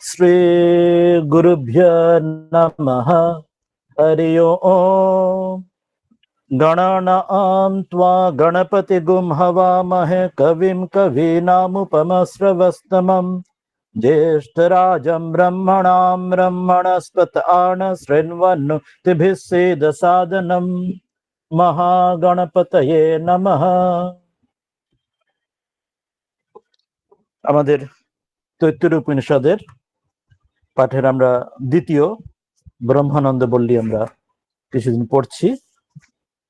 শ্রী গুরুভ্যো নমঃ। হরি ওম। গণনাম ত্বা গণপতিগুম হবামহে কবিম কবীনামুপমস্রবস্তমম জ্যেষ্ঠরাজং ব্রহ্মণাং ব্রহ্মণস্পত আন শৃण्वन्नोतिभिः सेदसादनं। মহাগণপতয়ে নমঃ। আমাদের তৈত্তির উপনিষদের পাঠের আমরা দ্বিতীয় ব্রহ্মানন্দ বল্লী আমরা কিছুদিন পড়ছি।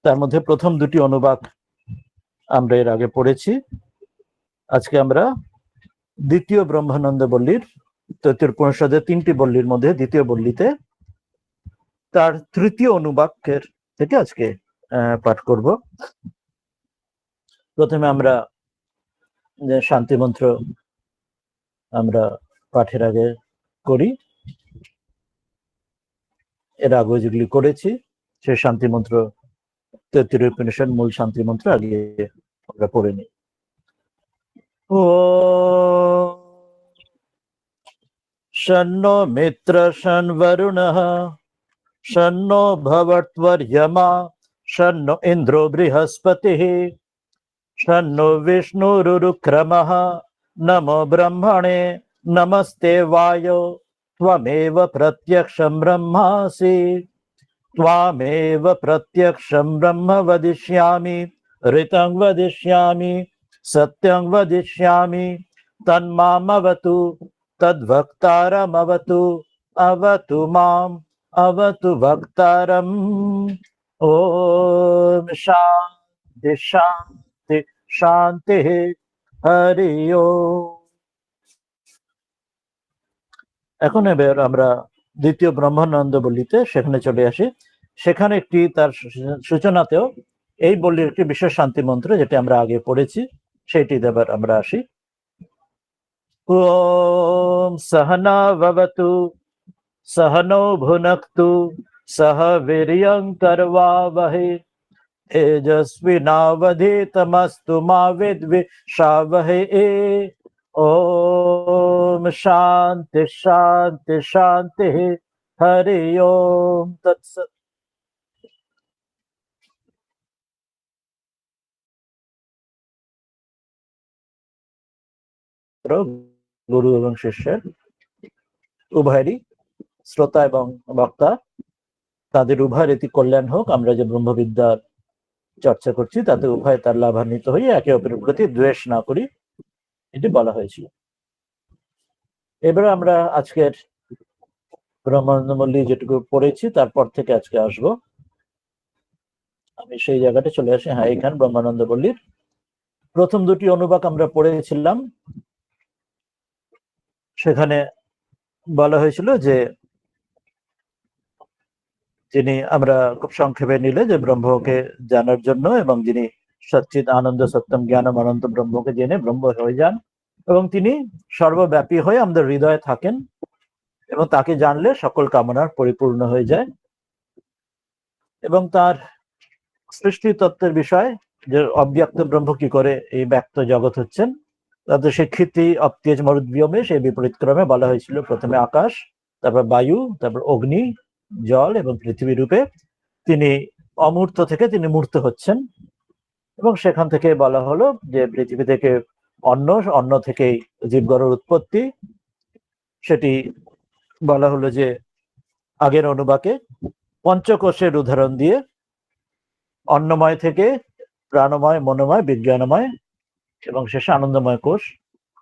তার মধ্যে প্রথম দুটি অনুবাদ আমরা এর আগে পড়েছি। আজকে আমরা দ্বিতীয় ব্রহ্মানন্দ বল্লীর তৈত্তির উপনিষদের তিনটি বল্লীর মধ্যে দ্বিতীয় বল্লীতে তার তৃতীয় অনুবাক্যের থেকে আজকে পাঠ করব। প্রথমে আমরা যে শান্তি মন্ত্র আমরা পাঠের আগে করি, এর আগে যেগুলি করেছি সেই শান্তি মন্ত্র তৈত্তির উপনিষদ মূল শান্তি মন্ত্র আগে আমরা পড়ে নিই। ও শন্নো মিত্র শন বরুণঃ শন্নো ভবত্বর্য়মা শন্নো ইন্দ্রো বৃহস্পতিঃ শন্নো বিষ্ণুরুক্রমঃ নমো ব্রহ্মণে নমস্তে বায়ো ত্বমেব প্রত্যক্ষং ব্রহ্মাসি ত্বমেব প্রত্যক্ষং ব্রহ্ম বদিষ্যামি ঋतं বদিষ্যামি সত্যং বদিষ্যামি তন্মামবতু তদ্ভক্তারমবতু অবতু মাম অবতু ভক্তারম। ওম শান্তি শান্তি শান্তি। হরি ওম। এখন এবার আমরা দ্বিতীয় ব্রহ্মানন্দ বল্লীতে সেখানে চলে আসি। সেখানে একটি তার সূচনাতেও এই বল্লীর একটি বিশেষ শান্তি মন্ত্র যেটা আমরা আগে পড়েছি সেইটি এবার আমরা আসি। ওম সহনা ভবতু सहनो भुनक्तु सह वीर्यं करवावहै तेजस्विनावधीतमस्तु मा विद्विषावहै। ओम शांति शांति शांति। हरि ओम तत्सत्। গুরু এবং শিষ্যের উভয়েরই শ্রোতা এবং বক্তা তাদের উভয়ের এটি কল্যাণ হোক। আমরা যে ব্রহ্মবিদ্যার চর্চা করছি তাতে উভয় তার লাভান্বিত হয়ে একে অপরের প্রতি দ্বেষ না করি, এটি বলা হয়েছিল। এবারে আমরা আজকের ব্রহ্মানন্দ বল্লী যেটুকু পড়েছি তারপর থেকে আজকে আসব। আমি সেই জায়গাটা চলে আসি। হ্যাঁ, এখানে ব্রহ্মানন্দ বল্লীর প্রথম দুটি অনুবাদ আমরা পড়েছিলাম। সেখানে বলা হয়েছিল যে যিনি আমরা খুব সংক্ষেপে নিলে যে ব্রহ্মকে জানার জন্য এবং যিনি সচ্চিদ আনন্দ সত্যম জ্ঞানম অনন্ত ব্রহ্মকে জেনে ব্রহ্ম হয়ে যান এবং তিনি সর্বব্যাপী হয়ে আমাদের হৃদয়ে থাকেন এবং তাকে জানলে সকল কামনার পরিপূর্ণ হয়ে যায় এবং তার সৃষ্টি তত্ত্বের বিষয় যে অব্যক্ত ব্রহ্ম কি করে এই ব্যক্ত জগৎ হচ্ছেন তাদের স্বীকৃতি অপ্তেজ মরুদ্ভিয়মে সেই বিপরীত ক্রমে বলা হয়েছিল। প্রথমে আকাশ, তারপর বায়ু, তারপর অগ্নি, জল এবং পৃথিবী রূপে তিনি অমূর্ত থেকে তিনি মূর্ত হচ্ছেন এবং সেখান থেকে বলা হলো যে পৃথিবী থেকে অন্ন থেকেই জীবগণের উৎপত্তি। সেটি বলা হলো যে আগের অনুবাকে পঞ্চকোষের উদাহরণ দিয়ে অন্নময় থেকে প্রাণময়, মনোময়, বিজ্ঞানময় এবং শেষে আনন্দময় কোষ,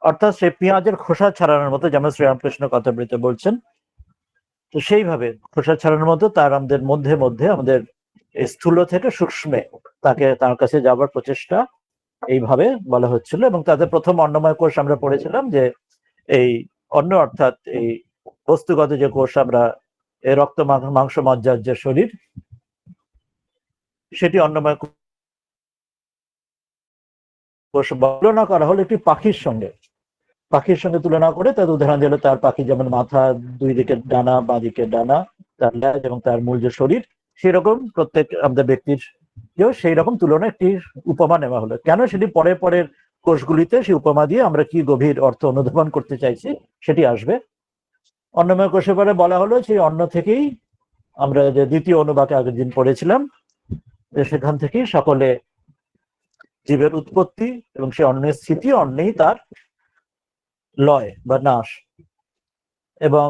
অর্থাৎ সে পেঁয়াজের খোসা ছাড়ানোর মতো, যেমন শ্রীরামকৃষ্ণ কথামৃতে বলছেন। তো সেইভাবে খোসা ছাড়ানোর মতো তার আমাদের মধ্যে মধ্যে আমাদের স্থূল থেকে সূক্ষ্মে তাকে তার কাছে যাবার প্রচেষ্টা এইভাবে বলা হচ্ছিল। এবং তাদের প্রথম অন্নময় কোষ আমরা পড়েছিলাম যে এই অন্ন অর্থাৎ এই বস্তুগত যে কোষ আমরা এই রক্ত মাংস মজ্জার যে শরীর সেটি অন্নময় কোষ তুলনা করা হলো একটি পাখির সঙ্গে তুলনা করে তার উদাহরণ দিল তার পাখি যেমন মাথা, দুই দিকে ডানা, বাঁ দিকে ডানা, তার লেজ এবং তার মূল যে শরীর, সেরকম প্রত্যেক আমাদের ব্যক্তির সেই রকম তুলনা একটি উপমা নেওয়া হলো। কেন সেটি পরের কোষগুলিতে সেই উপমা দিয়ে আমরা কি গভীর অর্থ অনুধাবন করতে চাইছি সেটি আসবে। অন্নময় কোষের পরে বলা হলো সেই অন্ন থেকেই আমরা যে দ্বিতীয় অনুবাকে আগের দিন পড়েছিলাম, যে সেখান থেকেই সকলে জীবের উৎপত্তি এবং সে অন্নের স্থিতি, অন্নেই তার লয় বা নাশ, এবং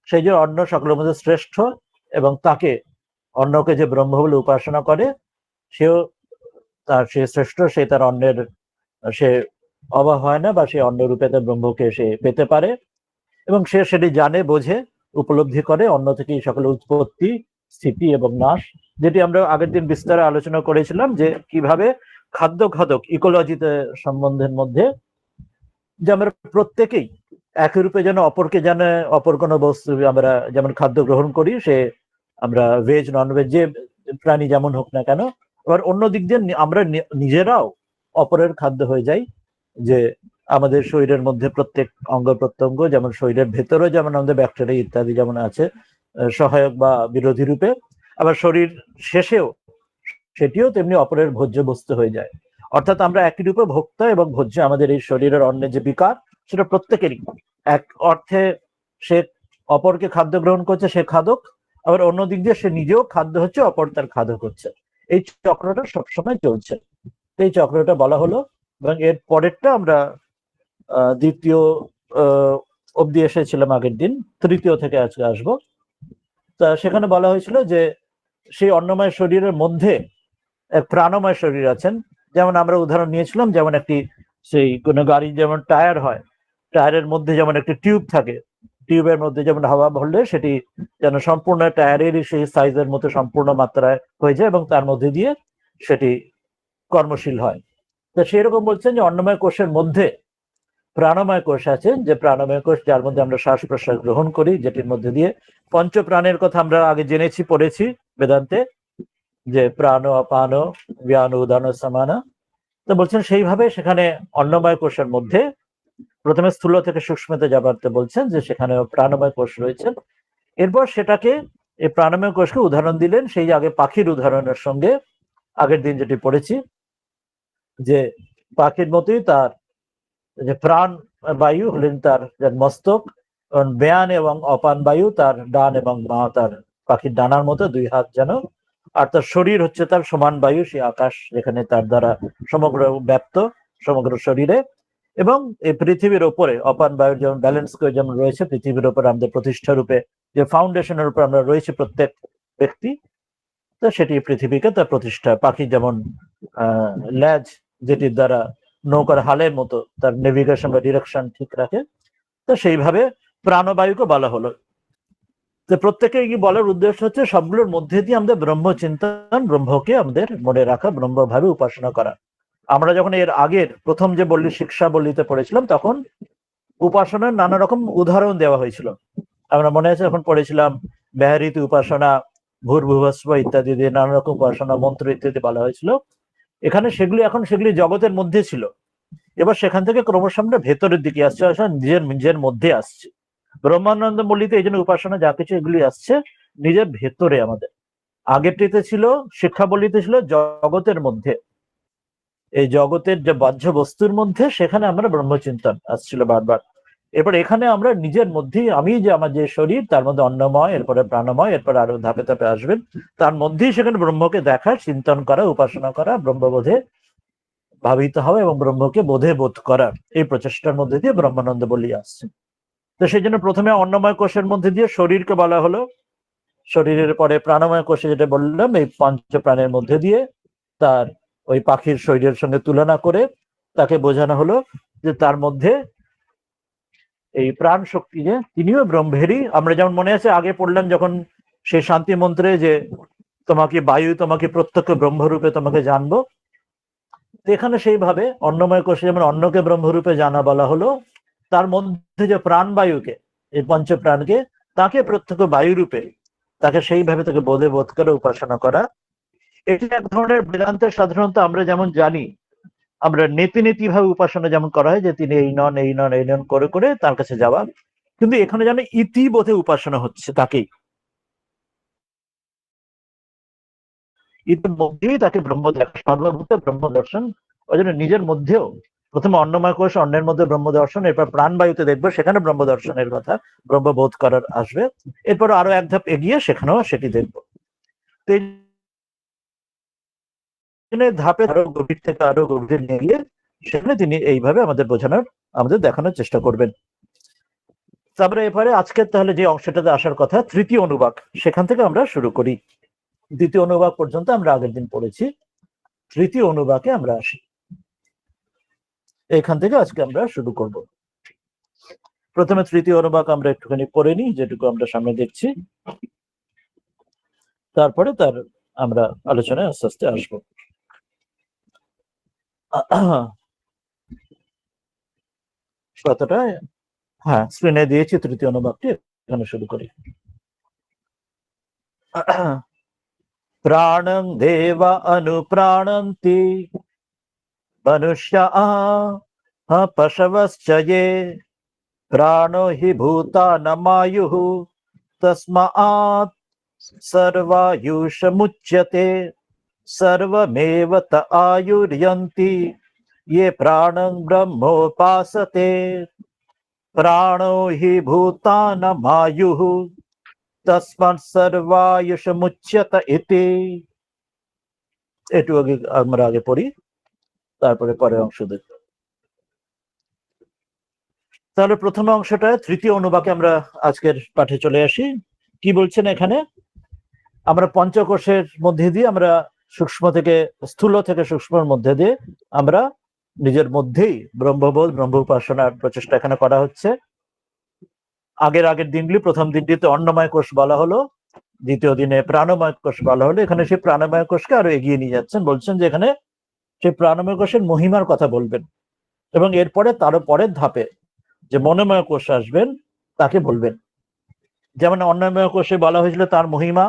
সেই যে অন্ন সকলের মধ্যে শ্রেষ্ঠ এবং তাকে অন্নকে যে ব্রহ্ম বলে উপাসনা করে সেও তার সে শ্রেষ্ঠ, সে তার অন্নের সে অভাব হয় না বা সে অন্য রূপে তার ব্রহ্মকে সে পেতে পারে এবং সে সেটি জানে, বোঝে, উপলব্ধি করে। অন্য থেকেই সকলের উৎপত্তি, স্থিতি এবং নাশ, যেটি আমরা আগের দিন বিস্তারে আলোচনা করেছিলাম যে কিভাবে খাদ্য খাদক ইকোলজিতে সম্বন্ধের মধ্যে যে আমরা প্রত্যেকেই একই রূপে যেন অপরকে জানে, অপর কোনো বস্তু আমরা যেমন খাদ্য গ্রহণ করি, সে আমরা ভেজ নন ভেজ যে প্রাণী যেমন হোক না কেন, আবার অন্য দিক দিয়ে আমরা নিজেরাও অপরের খাদ্য হয়ে যাই। যে আমাদের শরীরের মধ্যে প্রত্যেক অঙ্গ প্রত্যঙ্গ, যেমন শরীরের ভেতরে যেমন আমাদের ব্যাকটেরিয়া ইত্যাদি যেমন আছে সহায়ক বা বিরোধী রূপে, আবার শরীর শেষেও সেটিও তেমনি অপরের ভোজ্য বস্তু হয়ে যায়। অর্থাৎ আমরা একই রূপে ভোক্তা এবং ভোজ্য। আমাদের এই শরীরের অন্নের যে বিকার, সেটা প্রত্যেকেরই এক অর্থে সে অপরকে খাদ্য গ্রহণ করছে, সে খাদক, আবার অন্য দিক দিয়ে সে নিজেও খাদ্য হচ্ছে, অপর তার খাদক হচ্ছে। এই চক্রটা সবসময় চলছে, এই চক্রটা বলা হলো। এবং এর পরেরটা আমরা দ্বিতীয় অব্দি এসেছিলাম আগের দিন, তৃতীয় থেকে আজকে আসবো। তা সেখানে বলা হয়েছিল যে সেই অন্নময় শরীরের মধ্যে এক প্রাণময় শরীর আছেন। যেমন আমরা উদাহরণ নিয়েছিলাম, যেমন একটি সেই কোনো গাড়ি যেমন টায়ার হয়, টায়ারের মধ্যে যেমন একটি টিউব থাকে, টিউবের মধ্যে যেমন হাওয়া ভরলে সেটি যেন সম্পূর্ণ টায়ারেরই সেই সাইজের মতো সম্পূর্ণ মাত্রায় হয়ে যায় এবং তার মধ্যে দিয়ে সেটি কর্মশীল হয়। তো সেরকম বলছেন যে অন্নময় কোষের মধ্যে প্রাণময় কোষ আছে, যে প্রাণময় কোষ যার মধ্যে আমরা শ্বাস প্রশ্বাস গ্রহণ করি, যেটির মধ্যে দিয়ে পঞ্চ প্রাণের কথা আমরা আগে জেনেছি, পড়েছি বেদান্তে, যে প্রাণ অপান ব্যান উদান সমান। তো বলছেন সেইভাবে সেখানে অন্নময় কোষের মধ্যে প্রথমে স্থূল থেকে সূক্ষ্মতে যাবারতে বলছেন যে সেখানে প্রাণময় কোষ রয়েছে। এরপর সেটাকে এই প্রাণময় কোষকে উদাহরণ দিলেন সেই আগে পাখির উদাহরণের সঙ্গে, আগের দিন যেটি পড়েছি, যে পাখির মতোই তার যে প্রাণ বায়ু হলেন তার মস্তক, ব্যান এবং অপান বায়ু তার ডান এবং মা তার পাখির ডানার মতো দুই হাত যেন, আর তার শরীর হচ্ছে তার সমান বায়ু, সেই আকাশ যেখানে তার দ্বারা সমগ্র ব্যাপ্ত সমগ্র শরীরে। এবং এই পৃথিবীর ওপরে অপান বায়ুর যেমন ব্যালেন্স করে যেমন রয়েছে পৃথিবীর উপরে আমাদের প্রতিষ্ঠা রূপে, যে ফাউন্ডেশনের উপর আমরা রয়েছে প্রত্যেক ব্যক্তি, তো সেটি পৃথিবীকে তার প্রতিষ্ঠা। পাখি যেমন ল্যাজ, যেটির দ্বারা নৌকার হালের মতো তার নেভিগেশন বা ডিরেকশন ঠিক রাখে, তো সেইভাবে প্রাণবায়ুকে বলা হলো। তো প্রত্যেকে কি বলার উদ্দেশ্য হচ্ছে সবগুলোর মধ্যে দিয়ে আমাদের ব্রহ্ম চিন্তন, ব্রহ্মকে আমাদের মনে রাখা, ব্রহ্মভাবে উপাসনা করা। আমরা যখন এর আগের প্রথম যে বললি শিক্ষা বললিতে পড়েছিলাম, তখন উপাসনার নানা রকম উদাহরণ দেওয়া হয়েছিল। আমরা মনে আছে যখন পড়েছিলাম ব্যাহৃতি উপাসনা, ভূর্ভুবস্ব ইত্যাদি দিয়ে নানা রকম উপাসনা মন্ত্র ইত্যাদি বলা হয়েছিল। এখানে সেগুলি এখন সেগুলি জগতের মধ্যে ছিল, এবার সেখান থেকে ক্রমশ আমরা ভেতরের দিকে আসছে, নিজের নিজের মধ্যে আসছে। ব্রহ্মানন্দ মল্লিতে এই জন্য উপাসনা যা কিছু এগুলি আসছে নিজের ভেতরে আমাদের। আগেরটিতে ছিল শিক্ষা বলিতে ছিল জগতের মধ্যে, এই জগতের যে বাহ্য বস্তুর মধ্যে, সেখানে আমরা ব্রহ্মচিন্তন আসছিল বারবার। এরপর এখানে আমরা নিজের মধ্যেই, আমি যে আমার যে শরীর তার মধ্যে অন্নময়, এরপরে প্রাণময়, এরপর আরো ধাপে ধাপে আসবেন, তার মধ্যেই সেখানে ব্রহ্মকে দেখা, চিন্তন করা, উপাসনা করা, ব্রহ্মবোধে ভাবিত হওয়া এবং ব্রহ্মকে বোধে বোধ করার এই প্রচেষ্টার মধ্যে দিয়ে ব্রহ্মানন্দ বলি আসছে। তো সেই জন্য প্রথমে অন্নময় কোষের মধ্যে দিয়ে শরীরকে বলা হলো, শরীরের পরে প্রাণময় কোষে যেটা বললাম এই পঞ্চ প্রাণের মধ্যে দিয়ে তার ওই পাখির শরীরের সঙ্গে তুলনা করে তাকে বোঝানো হলো যে তার মধ্যে এই প্রাণ শক্তি, যে তিনিও ব্রহ্মেরই। আমরা যেমন মনে আছে আগে পড়লাম যখন সেই শান্তি মন্ত্রে, যে তোমাকে বায়ু, তোমাকে প্রত্যক্ষ ব্রহ্মরূপে তোমাকে জানবো। এখানে সেইভাবে অন্নময় কোষে যেমন অন্নকে ব্রহ্মরূপে জানা বলা হলো, তার মধ্যে যে প্রাণ বায়ুকে, এই পঞ্চ প্রাণকে, তাকে প্রত্যক্ষ বায়ু রূপে, তাকে সেইভাবে তাকে বোধে বোধ করে উপাসনা করা। এটি এক ধরনের বেদান্তের, সাধারণত আমরা যেমন জানি আমরা নীতি নীতি ভাবে উপাসনা যেমন করা হয়, যে তিনি এই নন এই নন এই নন করে করে তার কাছে যাওয়া, কিন্তু এখানে যেন ইতি বোধে উপাসনা হচ্ছে তাকেই, ইতির মধ্যেই তাকে ব্রহ্ম দেখা, সর্বভূতে ব্রহ্ম দর্শন। ওই জন্য নিজের মধ্যেও প্রথমে অন্নময় কোষ, অন্নের মধ্যে ব্রহ্ম দর্শন, এরপর প্রাণবায়ুতে দেখবো সেখানে ব্রহ্ম দর্শনের কথা, ব্রহ্মবোধ করার আসবে, এরপর আরো এক ধাপ এগিয়ে সেখানেও সেটি দেখবো। তো এই ধাপে আরো গভীর থেকে আরো গভীর নিয়ে গিয়ে সেখানে তিনি এইভাবে আমাদের বোঝানোর, আমাদের দেখানোর চেষ্টা করবেন। তারপরে এবারে আজকের তাহলে যে অংশটাতে আসার কথা, তৃতীয় অনুবাক, সেখান থেকে আমরা শুরু করি। দ্বিতীয় অনুবাক পর্যন্ত আমরা আগের দিন পড়েছি, তৃতীয় অনুবাকে আমরা আসি, এখান থেকে আজকে আমরা শুরু করব। প্রথমে তৃতীয় অনুবাক আমরা একটুখানি পড়ে নিই, যেটুকু আমরা সামনে দেখছি, তারপরে তার আমরা আলোচনায় আস্তে আস্তে আসবো। কতটা, হ্যাঁ স্ক্রিনে দিয়েছি তৃতীয় অনুবাকটি, এখানে শুরু করি। প্রাণং দেবা অনুপ্রাণন্তি মনুষ্যা পশবশ্চ ये प्राणो हि भूतानमायुः तस्मात् सर्वायुषमुच्यते सर्वमेव त आयुर्यन्ति ये प्राणं ब्रह्मोपासते प्राणो हि भूतानमायुः तस्मात् सर्वायुषमुच्यत इति। একটু আগে আমরা আগে পড়ি, তারপরে পরের অংশ দেখব। তাহলে প্রথম অংশটা তৃতীয় অনুবাকে আমরা আজকের পাঠে চলে আসি। কি বলছেন এখানে, আমরা পঞ্চকোষের মধ্যে দিয়ে, আমরা সূক্ষ্ম থেকে স্থূল থেকে সূক্ষ্মের মধ্যে দিয়ে আমরা নিজের মধ্যেই ব্রহ্মবোধ, ব্রহ্ম উপাসনার প্রচেষ্টা এখানে করা হচ্ছে। আগের দিনগুলি, প্রথম দিনটিতে অন্নময় কোষ বলা হলো, দ্বিতীয় দিনে প্রাণময় কোষ বলা হলো। এখানে সেই প্রাণময় কোষকে আরো এগিয়ে নিয়ে যাচ্ছেন, বলছেন যে এখানে সেই প্রাণময় কোষের মহিমার কথা বলবেন, এবং এরপরে তারও পরের ধাপে যে মনোময় কোষ আসবেন তাকে বলবেন। যেমন অন্নময় কোষে বলা হয়েছিল তার মহিমা,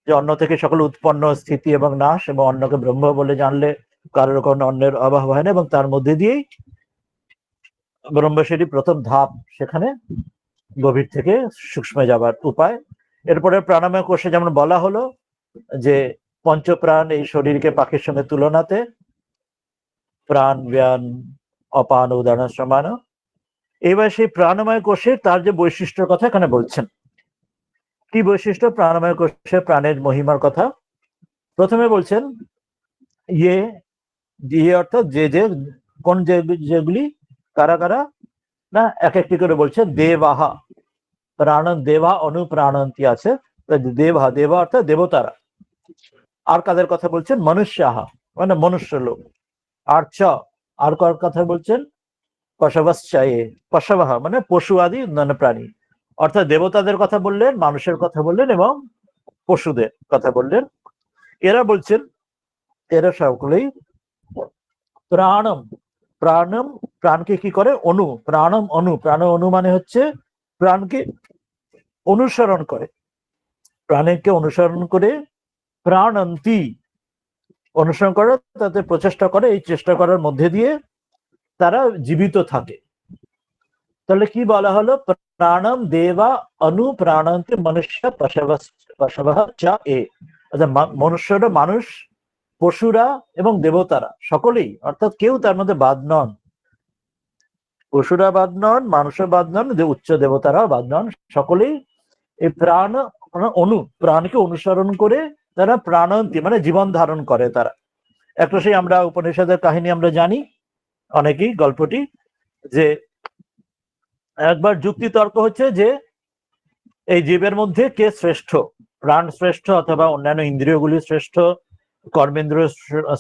যে অন্ন থেকে সকল উৎপন্ন, স্থিতি এবং নাশ, এবং অন্নকে ব্রহ্ম বলে জানলে কারোর কোনো অন্নের অভাব হয় না, এবং তার মধ্যে দিয়েই ব্রহ্মশেরই প্রথম ধাপ, সেখানে গভীর থেকে সূক্ষ্মে যাবার উপায়। এরপরে প্রাণময় কোষে যেমন বলা হলো যে পঞ্চপ্রাণ এই শরীরকে পাখির সঙ্গে তুলনাতে, প্রাণ ব্যান অপান উদাহরণ সমান। এবার সেই প্রাণময় কোষের তার যে বৈশিষ্ট্যের কথা এখানে বলছেন। কি বৈশিষ্ট্য প্রাণময় কোষে, প্রাণের মহিমার কথা প্রথমে বলছেন। ইয়ে ইয়ে অর্থাৎ যে যে, কোন যেগুলি, কারা কারা না, এক একটি করে বলছেন। দেবাহা প্রাণ, দেবা অনুপ্রাণন্তি আছে, দেবা দেবা অর্থাৎ দেবতারা। আর কাদের কথা বলছেন, মনুষ্যাহা মানে মনুষ্য লোক। আর চ আর কার কথা বলছেন, পশবশ্চায়ে পশবাহা মানে পশু আদি অন্যান্য প্রাণী, অর্থাৎ দেবতাদের কথা বললেন, মানুষের কথা বললেন এবং পশুদের কথা বললেন। এরা বলছেন, এরা সকলেই প্রাণম, প্রাণম প্রাণকে কি করে, অনু প্রাণম অনু, প্রাণ অনু মানে হচ্ছে প্রাণকে অনুসরণ করে, প্রাণকে অনুসরণ করে, প্রাণন্তি অনুসরণ করে, তাতে প্রচেষ্টা করে, এই চেষ্টা করার মধ্যে দিয়ে তারা জীবিত থাকে। তাহলে কি বলা হলো, প্রাণম দেবা অনুপ্রাণন্তি মনুষ্য পশবঃ চ এ, অর্থাৎ মনুষ্যরা, মানুষ, পশুরা এবং দেবতারা সকলেই, অর্থাৎ কেউ তার মধ্যে বাদ নন। পশুরা বাদ নন, মানুষও বাদ নন, উচ্চ দেবতারাও বাদ নন, সকলেই এই প্রাণ অনু, প্রাণকে অনুসরণ করে তারা প্রাণন্তি মানে জীবন ধারণ করে। তারা একটা, সেই আমরা উপনিষদের কাহিনী আমরা জানি অনেকেই, গল্পটি, যে একবার যুক্তি তর্ক হচ্ছে যে এই জীবের মধ্যে কে শ্রেষ্ঠ, প্রাণ শ্রেষ্ঠ অথবা অন্যান্য ইন্দ্রিয়গুলি শ্রেষ্ঠ, কর্মেন্দ্রিয়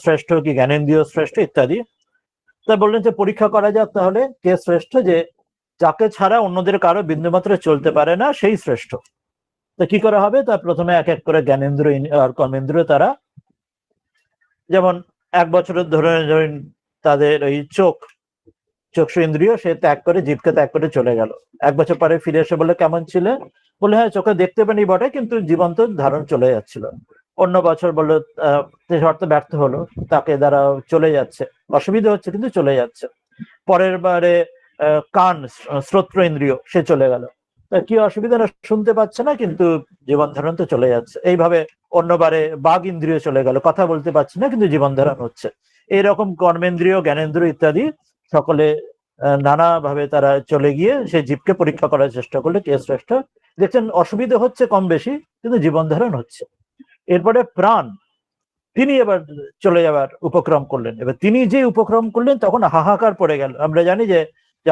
শ্রেষ্ঠ কি জ্ঞানেন্দ্রিয় শ্রেষ্ঠ ইত্যাদি। তা বললেন যে পরীক্ষা করা যাক তাহলে কে শ্রেষ্ঠ, যে যাকে ছাড়া অন্যদের কারো বিন্দুমাত্র চলতে পারে না সেই শ্রেষ্ঠ। তো কি করা হবে, তা প্রথমে এক এক করে জ্ঞানেন্দ্রিয় আর কর্মেন্দ্রিয় তারা, যেমন এক বছরের ধরে ধরেন তাদের ওই চক্ষু ইন্দ্রিয় সে ত্যাগ করে, জীবকে ত্যাগ করে চলে গেল। এক বছর পরে ফিরে এসে বলে কেমন ছিলে, বলে হ্যাঁ চোখে দেখতে পানি বটে কিন্তু জীবন্ত ধারণ চলে যাচ্ছিল। অন্য বছর বললো শর্ত ব্যর্থ হলো, তাকে দ্বারা চলে যাচ্ছে, অসুবিধা হচ্ছে কিন্তু চলে যাচ্ছে। পরের বারে কান শ্রোত্র ইন্দ্রিয় সে চলে গেল, কি অসুবিধা না, শুনতে পাচ্ছে না কিন্তু জীবন ধারণ তো চলে যাচ্ছে। এইভাবে অন্যবারে বাঘ ইন্দ্রিয় চলে গেল, কথা বলতে পারছে না কিন্তু জীবন ধারণ হচ্ছে। এইরকম কর্মেন্দ্রিয়, জ্ঞানেন্দ্রিয় ইত্যাদি সকলে নানাভাবে তারা চলে গিয়ে সেই জীবকে পরীক্ষা করার চেষ্টা করলে কে শ্রেষ্ঠ। দেখছেন অসুবিধা হচ্ছে কম বেশি, কিন্তু জীবন ধারণ হচ্ছে। এরপরে প্রাণ, তিনি এবার চলে যাবার উপক্রম করলেন। এবার তিনি যে উপক্রম করলেন তখন হাহাকার পড়ে গেল। আমরা জানি যে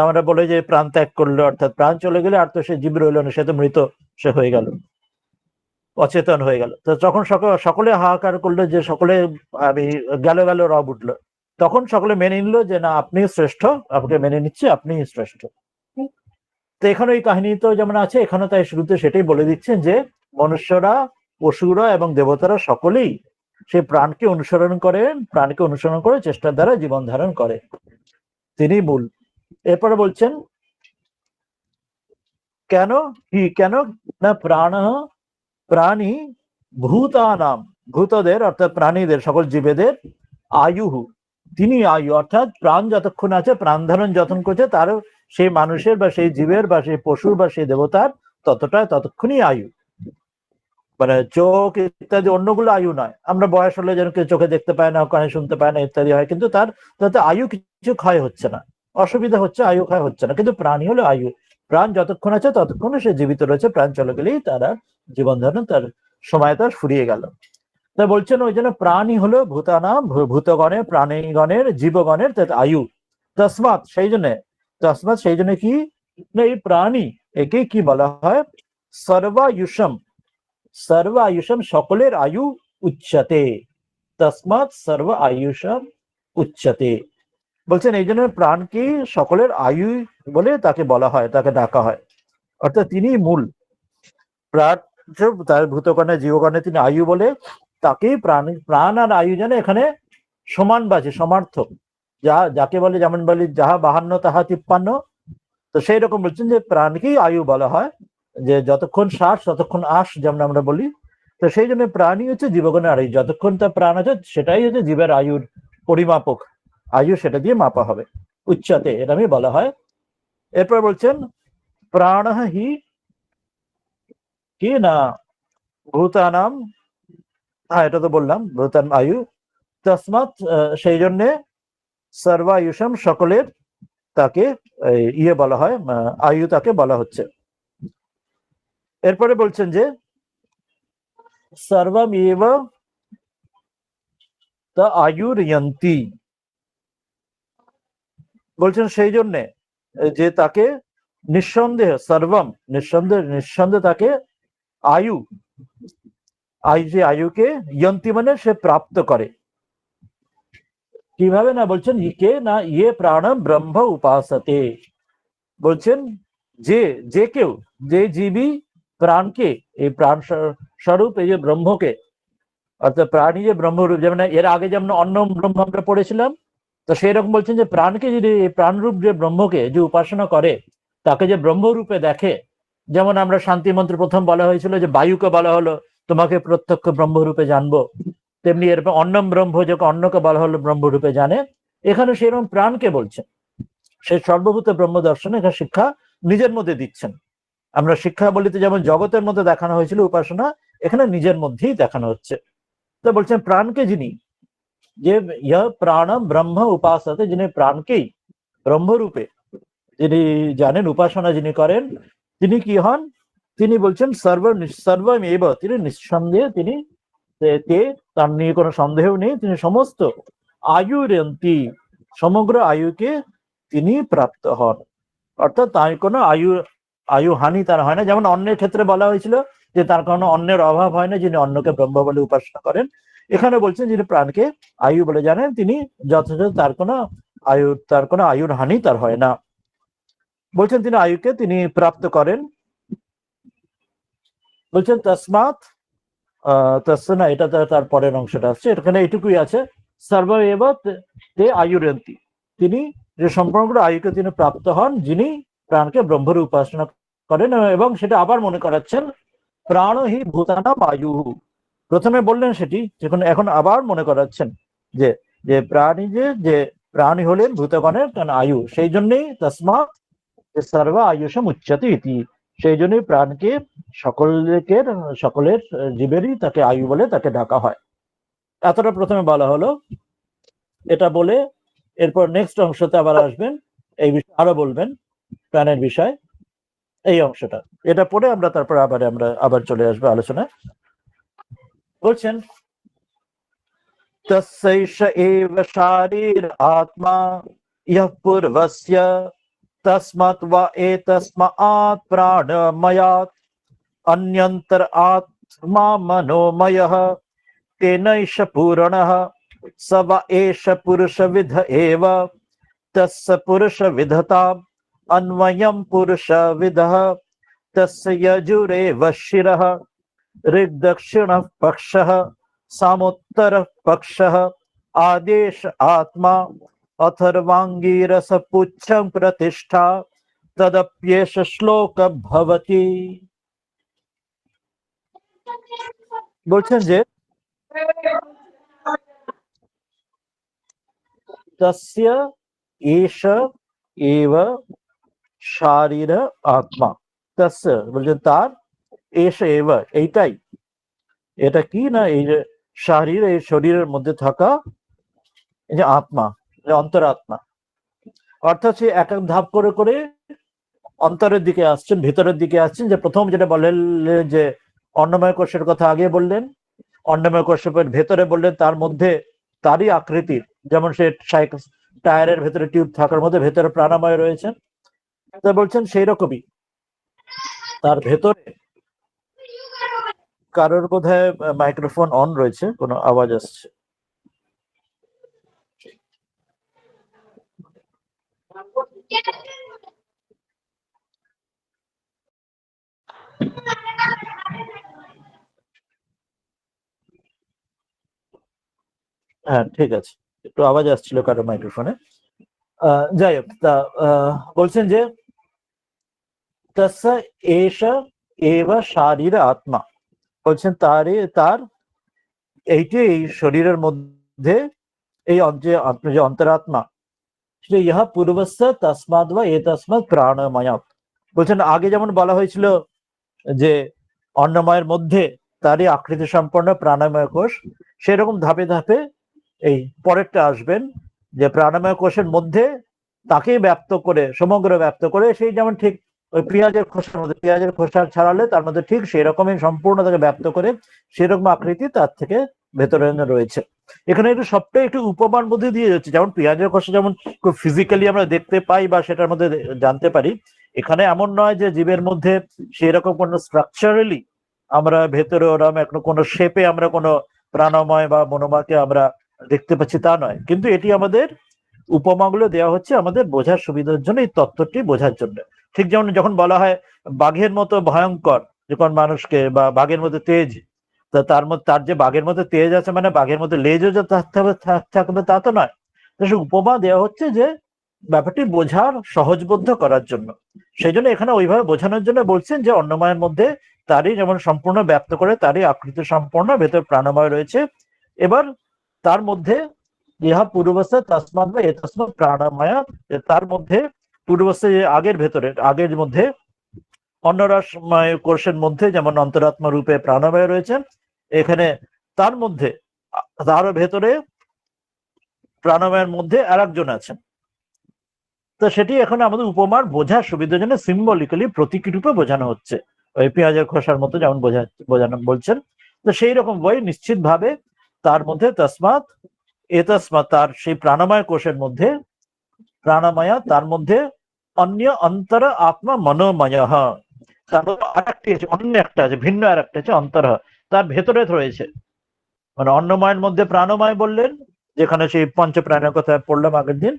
আমরা বলে যে প্রাণ ত্যাগ করলো, অর্থাৎ প্রাণ চলে গেলে আর তো সে জীব রইল না, সে তো মৃত, সে হয়ে গেল, অচেতন হয়ে গেল। তো যখন সকলে হাহাকার করলো যে সকলে আমি গেল গেল রব উঠলো, তখন সকলে মেনে নিল যে না, আপনি শ্রেষ্ঠ, আপনাকে মেনে নিচ্ছে, আপনি শ্রেষ্ঠ। তো এখানে এই কাহিনী তো যেমন আছে, এখানে তাই শুরুতে সেটাই বলে দিচ্ছেন যে মনুষ্যরা, পশুরা এবং দেবতারা সকলেই সেই প্রাণকে অনুসরণ করেন, প্রাণকে অনুসরণ করে চেষ্টার দ্বারা জীবন ধারণ করে, তিনি মূল। এরপরে বলছেন কেন, কি কেন না প্রাণ প্রাণী ভূতানাম, ভূতদের অর্থাৎ প্রাণীদের, সকল জীবেদের আয়ুহু, তিনি আয়ু, অর্থাৎ প্রাণ যতক্ষণ আছে, প্রাণ ধারণ যতক্ষণ করছে, তার সেই মানুষের বা সেই জীবের বা সেই পশুর বা সেই দেবতার ততক্ষণই আয়ু। মানে চোখ ইত্যাদি অন্যগুলো আয়ু নয়। আমরা বয়স হলে যেন কেউ চোখে দেখতে পায় না, কানে শুনতে পায় না ইত্যাদি হয়, কিন্তু তাতে আয়ু কিছু ক্ষয় হচ্ছে না, অসুবিধা হচ্ছে, আয়ু ক্ষয় হচ্ছে না। কিন্তু প্রাণী হলো আয়ু, প্রাণ যতক্ষণ আছে ততক্ষণ সে জীবিত রয়েছে, প্রাণ চলে গেলেই তারা জীবন ধারণ, তার সময় তার ফুরিয়ে গেল। তা বলছেন ওই জন্য প্রাণী হলো ভূতানাম, ভূতগণের, প্রাণীগণের, জীবগণের আয়ু। তসমাৎ, সেই জন্য, তসমাৎ সেই জন্য কি না, এই প্রাণী, একে কি বলা হয়, সর্বায়ুষম, সর্ব আয়ুষম, সকলের আয়ু উচ্চতে, তসমাৎ সর্ব আয়ুষম উচ্চতে। বলছেন এই জন্য প্রাণকে সকলের আয়ু বলে তাকে বলা হয়, তাকে ডাকা হয়, অর্থাৎ তিনি মূল। প্রাণ, তার ভূতগণে জীবগণে তিনি আয়ু বলে, তাকেই প্রাণ। প্রাণ আর আয়ু যেন এখানে সমান বাজে, সমার্থক, যাকে বলে, যেমন বলি যাহা 52 তাহা 53, তো সেই রকম বলছেন যে প্রাণকেই আয়ু বলা হয়, যে যতক্ষণ শ্বাস ততক্ষণ আশ, যেমন আমরা বলি। তো সেই জন্য প্রাণী হচ্ছে জীবগণের আয়ু, যতক্ষণ তার প্রাণ আছে সেটাই হচ্ছে জীবের আয়ুর পরিমাপক, আয়ু সেটা দিয়ে মাপা হবে, উচ্চতে, এটা আমি বলা হয়। এরপর বলছেন প্রাণ হি কি না ভূতানাম, হ্যাঁ এটা তো বললাম, ভূতান আয়ু, তসমাৎ সেই জন্যে সর্বায়ুষম, সকলের তাকে ইয়ে বলা হয়, আয়ু তাকে বলা হচ্ছে। এরপরে বলছেন যে সর্বমেব তা আয়ুর্যন্তি, বলছেন সেই জন্যে যে তাকে নিঃসন্দেহ, সর্বম নিঃসন্দেহ তাকে আয়ু, যে আয়ুকে যন্তি মানে সে প্রাপ্ত করে। কিভাবে না, বলছেন ইকে না ইয়ে প্রাণম ব্রহ্ম উপাসতে, বলছেন যে কেউ, যে জীবী প্রাণকে, এই প্রাণ স্বরূপ এই যে ব্রহ্মকে, অর্থাৎ প্রাণী যে ব্রহ্মরূপ, যেমন এর আগে যেমন অন্ন ব্রহ্ম আমরা পড়েছিলাম, তো সেই রকম বলছেন যে প্রাণকে যদি, প্রাণরূপ যে ব্রহ্মকে যে উপাসনা করে, তাকে যে ব্রহ্মরূপে দেখে, যেমন আমরা শান্তি মন্ত্র প্রথম বলা হয়েছিল যে বায়ুকে বলা হলো তোমাকে প্রত্যক্ষ ব্রহ্মরূপে জানবো, তেমনি এরপর অন্নম ব্রহ্ম, যখন অন্নকে বলা হলো ব্রহ্মরূপে জানে, এখানে সেরকম প্রাণকে বলছেন। সেই সর্বভূত ব্রহ্ম দর্শনে এখানে শিক্ষা নিজের মধ্যে দিচ্ছেন। আমরা শিক্ষা বলিতে যেমন জগতের মধ্যে দেখানো হয়েছিল উপাসনা, এখানে নিজের মধ্যেই দেখানো হচ্ছে। তো বলছেন প্রাণকে যিনি, যে ইহ প্রাণম ব্রহ্ম উপাসতে, যিনি প্রাণকেই ব্রহ্মরূপে যিনি জানেন, উপাসনা যিনি করেন, তিনি কি হন, তিনি বলছেন সর্বমেব, তিনি নিঃসন্দেহে, তিনি তার নিয়ে কোনো সন্দেহ নেই, তিনি সমস্ত আয়ুরন্তি, সমগ্র আয়ুকে তিনি প্রাপ্ত হন, অর্থাৎ তার কোনো আয়ু হানি তার হয় না। যেমন অন্যের ক্ষেত্রে বলা হয়েছিল যে তার কোনো অন্যের অভাব হয় না, যিনি অন্যকে ব্রহ্ম বলে উপাসনা করেন। এখানে বলছেন যিনি প্রাণকে আয়ু বলে জানেন, তিনি যথাযথ তার কোনো আয়ুর হানি তার হয় না। বলছেন তিনি আয়ুকে তিনি প্রাপ্ত করেন। বলছেন তসমাৎ না, এটা তার পরের অংশটা আসছে, এখানে এইটুকুই আছে, সর্বএব তে আয়ুরন্তি, তিনি যে সম্পূর্ণ আয়ুকে তিনি প্রাপ্ত হন, যিনি প্রাণকে ব্রহ্মরূপে উপাসনা করেন। এবং সেটা আবার মনে করাচ্ছেন, প্রাণ হি ভূতানাম আয়ু, প্রথমে বললেন সেটি, এখন আবার মনে করাচ্ছেন যে যে প্রাণী হলেন ভূতগণের আয়ু, সেই জন্যই তসমাৎ সর্ব আয়ুষম উচ্চতে ইতি, সেই জন্যই প্রাণকে সকলের জীবেরই তাকে আয়ু বলে তাকে ডাকা হয়। এতটা প্রথমে বলা হলো। এটা বলে এরপর নেক্সট অংশতে আবার আসবেন, এই বিষয়ে আরো বলবেন প্রাণের বিষয়, এই অংশটা এটা পড়ে আমরা তারপর আমরা আবার চলে আসবো আলোচনায়। বলছেন তস্যৈষ এব শারীর আত্মা ইহ পূর্বস্য তস্মাৎ বা এতস্মাৎ প্রাণময়াৎ अन्यंतर आत्मा मनोमयः तेनैष पूर्णः स वा एष पुरुषविद एव तस्य पुरुषविदताम् अन्वयं पुरुषविदः तस्य यजुरेव शिरः ऋग्दक्षिणः पक्षः सामोत्तरः पक्षः आदेश आत्मा अथर्वाङ्गीरस पुच्छं प्रतिष्ठा तदप्येष श्लोक भवति। বলছেন যে তস্য এষ এব শারীর আত্মা, তস্য বলছেন তার, এষ এব এইটাই, এটা কি না এই যে শারীর, এই শরীরের মধ্যে থাকা এই যে আত্মা, অন্তরাত্মা, অর্থাৎ সে এক এক ধাপ করে করে অন্তরের দিকে আসছেন, ভেতরের দিকে আসছেন। যে প্রথম যেটা বললেন যে অন্নময় কোষের কথা আগে বললেন, অন্নময় কোষের ভেতরে বললেন তার মধ্যে তারই আকৃতির, যেমন সে টায়ারের ভেতরে টিউব থাকার মধ্যে ভেতরে প্রাণময় রয়েছেন, তা বলছেন সেই রকমই তার ভেতরে। কারোর বোধহয় মাইক্রোফোন অন রয়েছে, কোনো আওয়াজ আসছে। হ্যাঁ ঠিক আছে, একটু আওয়াজ আসছিল কারোর মাইক্রোফোনে। যাই হোক, তা বলছেন যে তস্য এষ এব শারীর আত্মা, বলছেন তার এইটি এই শরীরের মধ্যে এই যে অন্তরাত্মা, সেটা ইহা পূর্বস্য তসমাদ বা এ তসমাদ প্রাণময়াৎ। বলছেন আগে যেমন বলা হয়েছিল যে অন্নময়ের মধ্যে তারই আকৃতি সম্পন্ন প্রাণময় কোষ, সেরকম ধাপে ধাপে এই পরেরটা আসবেন যে প্রাণময় কোষের মধ্যে তাকেই ব্যাপ্ত করে, সমগ্র ব্যাপ্ত করে, সেই যেমন ঠিক ওই পেঁয়াজের খোসার মধ্যে, পেঁয়াজের খোসা ছাড়ালে তার মধ্যে ঠিক সেই রকমই সম্পূর্ণ তাকে ব্যাপ্ত করে, সেরকম আকৃতি তার থেকে ভেতরে রয়েছে। এখানে একটু সবটাই একটু উপমার মধ্যে দিয়ে যাচ্ছে, যেমন পেঁয়াজের খোসা যেমন খুব ফিজিক্যালি আমরা দেখতে পাই বা সেটার মধ্যে জানতে পারি, এখানে এমন নয় যে জীবের মধ্যে সেই রকম কোনো স্ট্রাকচারালি আমরা ভেতরে ওরকম একটা কোনো শেপে আমরা কোনো প্রাণময় বা মনোময়কে আমরা দেখতে পাচ্ছি, তা নয়। কিন্তু এটি আমাদের উপমাগুলো দেওয়া হচ্ছে আমাদের বোঝার সুবিধার জন্য, এই তত্ত্বটি বোঝার জন্য। ঠিক যেমন যখন বলা হয় বাঘের মতো ভয়ঙ্কর যখন মানুষকে, বা বাঘের মধ্যে তেজ, তার মধ্যে তার যে বাঘের মধ্যে তেজ আছে মানে বাঘের মধ্যে লেজও যে থাকবে তা তো নয়। সে উপমা দেওয়া হচ্ছে যে ব্যাপারটি বোঝার সহজবোধ্য করার জন্য। সেই জন্য এখানে ওইভাবে বোঝানোর জন্য বলছেন যে অন্নময়ের মধ্যে তারই যেমন সম্পূর্ণ ব্যাপ্ত করে তারই আকৃতি সম্পূর্ণ ভেতর প্রাণময় রয়েছে। এবার তার মধ্যে ইহা পূর্বস্থ তসমাৎ বা এ তসমাৎ প্রাণময়া, তার মধ্যে পূর্বস্থ যে আগের ভেতরে আগের মধ্যে অন্নরসময় কোষের মধ্যে যেমন অন্তরাত্মা রূপে প্রাণময় রয়েছেন, এখানে তার মধ্যে তারও ভেতরে প্রাণময়ের মধ্যে আর একজন আছেন। তো সেটি এখন আমাদের উপমার বোঝার সুবিধার জন্য সিম্বলিক্যালি প্রতীকী রূপে বোঝানো হচ্ছে, ওই পেঁয়াজের খোসার মতো যেমন বোঝানো বলছেন। তো সেই রকম বই নিশ্চিত ভাবে তার মধ্যে তসমাৎ এ তসমাৎ, তার সেই প্রাণময় কোষের মধ্যে প্রাণময়া, তার মধ্যে অন্য অন্তর আত্মা মনোময়, তারপর আরেকটি আছে, অন্য একটা আছে, ভিন্ন আর একটা আছে অন্তর, তার ভেতরে রয়েছে। মানে অন্নময়ের মধ্যে প্রাণময় বললেন, যেখানে সেই পঞ্চপ্রাণের কথা পড়লাম আগের দিন,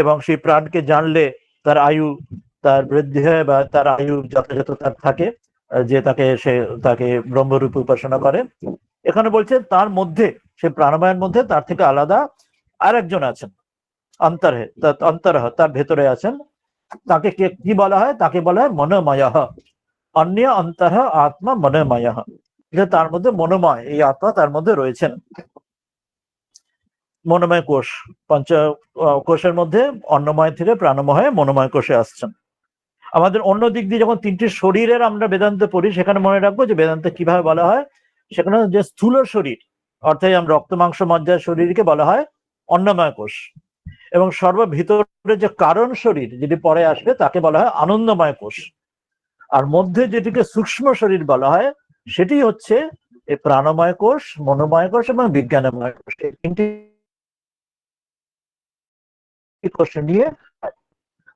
এবং সেই প্রাণকে জানলে তার আয়ু, তার বৃদ্ধি হয় বা তার আয়ু যথাযথ তার থাকে, যে তাকে ব্রহ্মরূপে উপাসনা করে। এখানে বলছে তার মধ্যে, সে প্রাণময়ের মধ্যে তার থেকে আলাদা আর একজন আছেন, অন্তরহ, তার ভেতরে আছেন। তাকে কি বলা হয়? তাকে বলা হয় মনোময়, অন্য অন্তর আত্মা মনোময়, তার মধ্যে মনোময় এই আত্মা তার মধ্যে রয়েছেন। মনোময় কোষ, পঞ্চ কোষের মধ্যে অন্নময় থেকে প্রাণময় মনোময় কোষে আসছেন। আমাদের অন্য দিক দিয়ে যখন তিনটি শরীরের আমরা বেদান্ত পড়ি, সেখানে মনে রাখবো যে বেদান্ত কিভাবে বলা হয়, সেখানে যে স্থূল শরীর অর্থাৎ আমরা রক্ত মাংস মজ্জার শরীরকে বলা হয় অন্নময় কোষ, এবং সর্বভিতরে যে কারণ শরীর যেটি পরে আসবে তাকে বলা হয় আনন্দময় কোষ। আর মধ্যে যেটিকে সূক্ষ্ম শরীর বলা হয় সেটি হচ্ছে এই প্রাণময় কোষ, মনোময় কোষ এবং বিজ্ঞানময় কোষ। এই তিনটি কোষ নিয়ে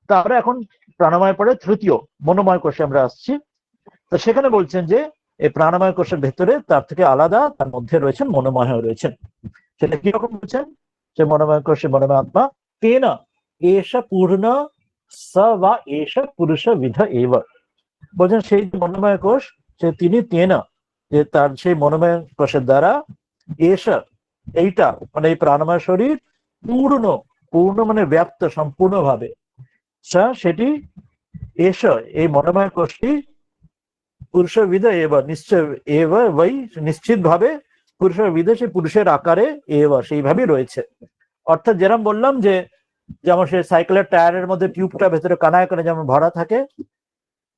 তারপরে এখন প্রাণময় পরে তৃতীয় মনোময় কোষে আমরা আসছি। তো সেখানে বলছেন যে এই প্রাণময় কোষের ভেতরে তার থেকে আলাদা তার মধ্যে রয়েছেন মনোময় রয়েছেন। সেটা কিরকম বলছেন? সে মনোময় কোষে মনোময় আত্মা তেন এষ পূর্ণ স বা এষ পুরুষ বিধ এব। বলছেন সেই মনোময় কোষ সে তিনি তেন, যে তার সেই মনোময় কোষের দ্বারা এষ এইটা মানে এই প্রাণময় শরীর পূর্ণ, পূর্ণ মানে ব্যাপ্ত সম্পূর্ণভাবে, সেটি এষ এই মনোময় কোষটি পুরুষ বিধ এবার নিশ্চয় এবার ওই নিশ্চিত ভাবে পুরুষ বিধে সে পুরুষের আকারে এবার সেইভাবেই রয়েছে। অর্থাৎ যেরকম বললাম যে যেমন সে সাইকেলের টায়ারের মধ্যে টিউবটা ভেতরে কানায় কানায় যেমন ভরা থাকে,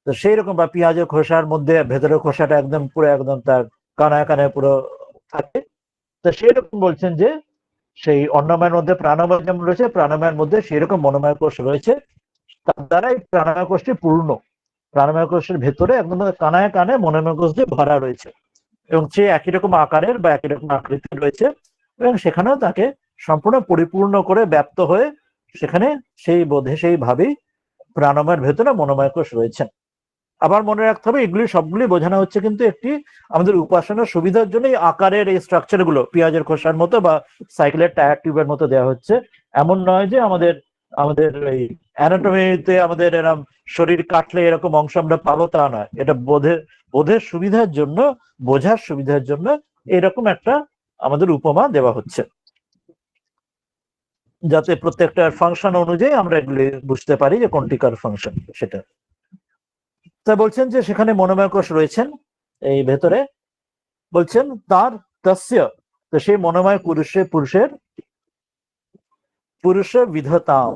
তো সেই রকম বা পেঁয়াজের খোসার মধ্যে ভেতরের খোসাটা একদম পুরো একদম তার কানায় কানায় পুরো থাকে। তো সেই রকম বলছেন যে সেই অন্নময়ের মধ্যে প্রাণময় যেমন রয়েছে, প্রাণময়ের মধ্যে সেই রকম মনোময় কোষ রয়েছে। তার দ্বারা এই প্রাণময় কোষটি পূর্ণ। প্রাণময় কোষের ভেতরে একদম কানায় কানে মনোময় কোষ দিয়ে ভরা রয়েছে এবং সে একই রকম আকারের বা একই রকম আকৃতির রয়েছে এবং সেখানেও তাকে সম্পূর্ণ পরিপূর্ণ করে ব্যপ্ত হয়ে সেখানে সেই বোধে সেইভাবেই প্রাণময়ের ভেতরে মনোময় কোষ রয়েছেন। আবার মনে রাখতে হবে এগুলি সবগুলি বোঝানো হচ্ছে কিন্তু একটি আমাদের উপাসনার সুবিধার জন্য এই আকারের এই স্ট্রাকচার গুলো পেঁয়াজের খোসার মতো বা সাইকেলের টায়ার টিউবের মতো দেওয়া হচ্ছে। এমন নয় যে আমাদের আমাদের এই অ্যানাটমিতে আমাদের এরকম শরীর কাটলে এরকম অংশ আমরা পাবো তা নয়। এটা বোধের সুবিধার জন্য, বোঝার সুবিধার জন্য এরকম একটা আমাদের উপমা দেওয়া হচ্ছে, যাতে প্রত্যেকটা ফাংশন অনুযায়ী আমরা এগুলি বুঝতে পারি যে কোনটিকার ফাংশন সেটা। তা বলছেন যে সেখানে মনোময় কোষ রয়েছেন এই ভেতরে। বলছেন তার তস্য, তো সেই মনোময় পুরুষের পুরুষ বিধতাম,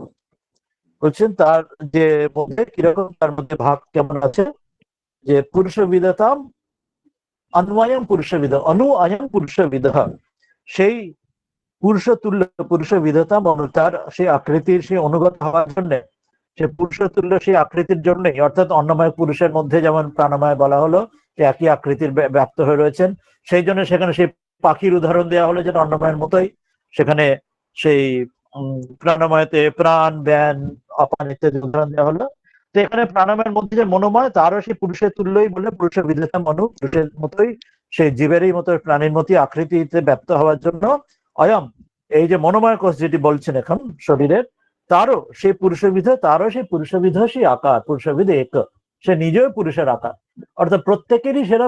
বলছেন তার যে মধ্যে কিরকম তার মধ্যে ভাগ কেমন আছে, যে পুরুষ বিধতাম অন্বয়ম পুরুষ বিধ অনু অয়ম পুরুষ বিধ, সেই পুরুষ তুল্য পুরুষ বিধতাম তার সেই আকৃতির সেই অনুগত হওয়ার জন্য, সে পুরুষ তুল্য সেই আকৃতির জন্যই, অর্থাৎ অন্নময় পুরুষের মধ্যে যেমন প্রাণময় বলা হলো যে একই আকৃতির ব্যাপ্ত হয়ে রয়েছেন, সেই জন্য সেখানে সেই পাখির উদাহরণ দেওয়া হলো যেন অন্নময়ের মতোই সেখানে সেই প্রাণময়তে প্রাণ ব্যান অপান ইত্যাদি উদাহরণ দেওয়া হলো। তো এখানে প্রাণময়ের মধ্যে যে মনোময় তারও সেই পুরুষের তুল্যই বলে পুরুষের বিধেতা মনু, পুরুষের মতোই সেই জীবেরই মতো প্রাণীর মতোই আকৃতিতে ব্যপ্ত হওয়ার জন্য অয়ম এই যে মনোময় কোষ যেটি বলছেন এখন শরীরের, তারও সেই পুরুষবিধ, তারও সেই পুরুষবিধ সেই আকার পুরুষবিধ এক, সে নিজেও পুরুষের আকার। অর্থাৎ প্রত্যেকেরই সেরা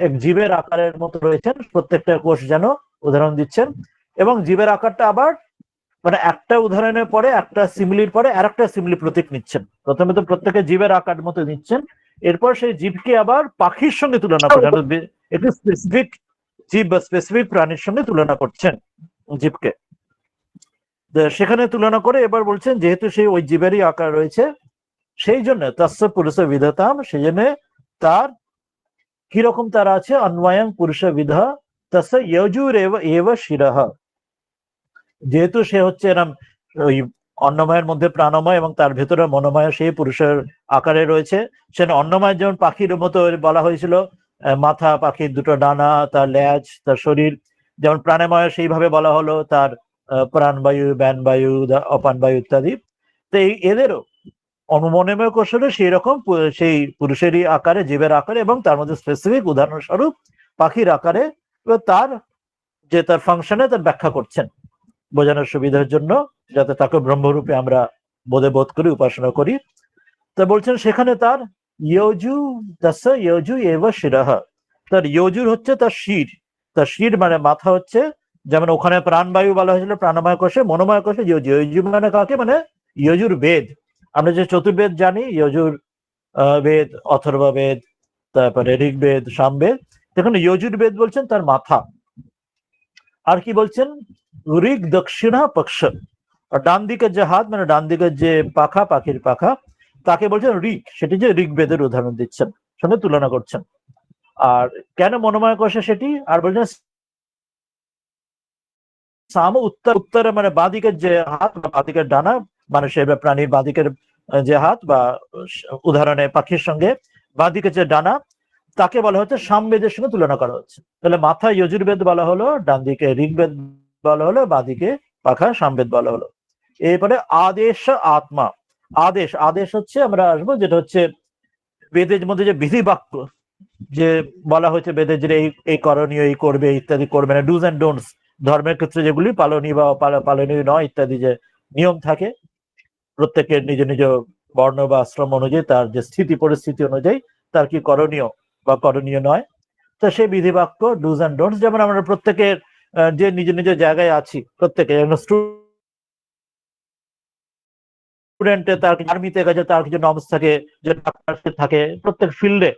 এক জীবের আকারের মতো রয়েছেন, প্রত্যেকটা কোষ যেন উদাহরণ দিচ্ছেন। এবং জীবের আকারটা আবার মানে একটা উদাহরণের পরে একটা সিমিলির পরে আর একটা সিমিলি প্রতীক নিচ্ছেন। প্রথমে তো প্রত্যেকে জীবের আকার মতো নিচ্ছেন, এরপর সেই জীবকে আবার পাখির সঙ্গে তুলনা করছেন, একটি স্পেসিফিক জীব বা স্পেসিফিক প্রাণীর সঙ্গে তুলনা করছেন জীবকে। সেখানে তুলনা করে এবার বলছেন যেহেতু সেই ওই জীবেরই আকার রয়েছে সেই জন্য তস্য পুরুষ বিধতাম, সেই জন্য তার কিরকম তারা আছে অন্বয়ং পুরুষ বিধ তস্য যজুর এব শিরঃ, যেহেতু সে হচ্ছে এরম ওই অন্নময়ের মধ্যে প্রাণময় এবং তার ভেতরে মনোময় সেই পুরুষের আকারে রয়েছে। সে অন্নময় যেমন পাখির মতো বলা হয়েছিল, মাথা পাখির দুটো ডানা, তার ল্যাজ, তার শরীর, যেমন প্রাণময় সেইভাবে বলা হলো তার প্রাণবায়ু ব্যানবায়ু অপান বায়ু ইত্যাদি। তো এদেরও মনোময় কোষেরও সেই রকম সেই পুরুষেরই আকারে জীবের আকারে এবং তার মধ্যে স্পেসিফিক উদাহরণস্বরূপ পাখির আকারে, তার যে তার ফাংশনে তার ব্যাখ্যা করছেন বোঝানোর সুবিধার জন্য, যাতে তাকে ব্রহ্মরূপে আমরা বোধ করি উপাসনা করি। তা বলছেন সেখানে তার ইয়জু তস্য ইয়জু এব শিরঃ, তার ইয়জুর হচ্ছে তার শির, তার শির মানে মাথা হচ্ছে, যেমন ওখানে প্রাণবায়ু বলা হয়েছিল প্রাণময় কোষে, মনোময় কোষে ইয়জু, ইয়জু মানে কাকে মানে ইয়জুর বেদ। আমরা যে চতুর্বেদ জানি, ইয়জুর বেদ, অথর্ব বেদ, তারপরে ঋগ্বেদ, সামবেদ, সেখানে ইয়জুর বেদ বলছেন তার মাথা। আর কি বলছেন ঋগ দক্ষিণা পক্ষ, ডান দিকের যে হাত মানে ডান দিকের যে পাখা পাখির পাখা তাকে বলছেন ঋগ, সেটি যে ঋগ্বেদের উদাহরণ দিচ্ছেন, সঙ্গে তুলনা করছেন। আর কেন মনোময় কোষে সেটি আর বলছেন সাম উত্তরে মানে বাঁদিকের যে হাত বা বাঁদিকের ডানা, মানুষের বা প্রাণীর বাঁদিকের যে হাত, বা উদাহরণে পাখির সঙ্গে বাঁদিকের যে ডানা, তাকে বলা হচ্ছে সামবেদের সঙ্গে তুলনা করা হচ্ছে। তাহলে মাথায় যজুর্বেদ বলা হলো, ডান দিকে ঋগ্বেদ বলা হলো, বাঁদিকে পাখা সামবেদ বলা হলো। এরপরে আদেশ আত্মা। আদেশ, আদেশ হচ্ছে আমরা আসবো যেটা হচ্ছে বেদের মধ্যে যে বিধি বাক্য যে বলা হয়েছে বেদের, যে এই করণীয়, এই করবে, ইত্যাদি করবে না, ডুজ অ্যান্ড ডোন্টস, ধর্মের ক্ষেত্রে যেগুলি পালনীয় বা পালনীয় নয় ইত্যাদি যে নিয়ম থাকে, প্রত্যেকের নিজ নিজ বর্ণ বা আশ্রম অনুযায়ী তার যে স্থিতি পরিস্থিতি অনুযায়ী তার কি করণীয় বা করণীয় নয়, তো সেই বিধিবাক্য ডুজ অ্যান্ড ডোন্টস, যেমন আমরা প্রত্যেকের যে নিজ নিজ জায়গায় আছি, প্রত্যেকে স্টুডেন্টে তার আর্মিতে গেছে, তার কিছু নর্মস থাকে, যে ডাক্তার থাকে, প্রত্যেক ফিল্ডে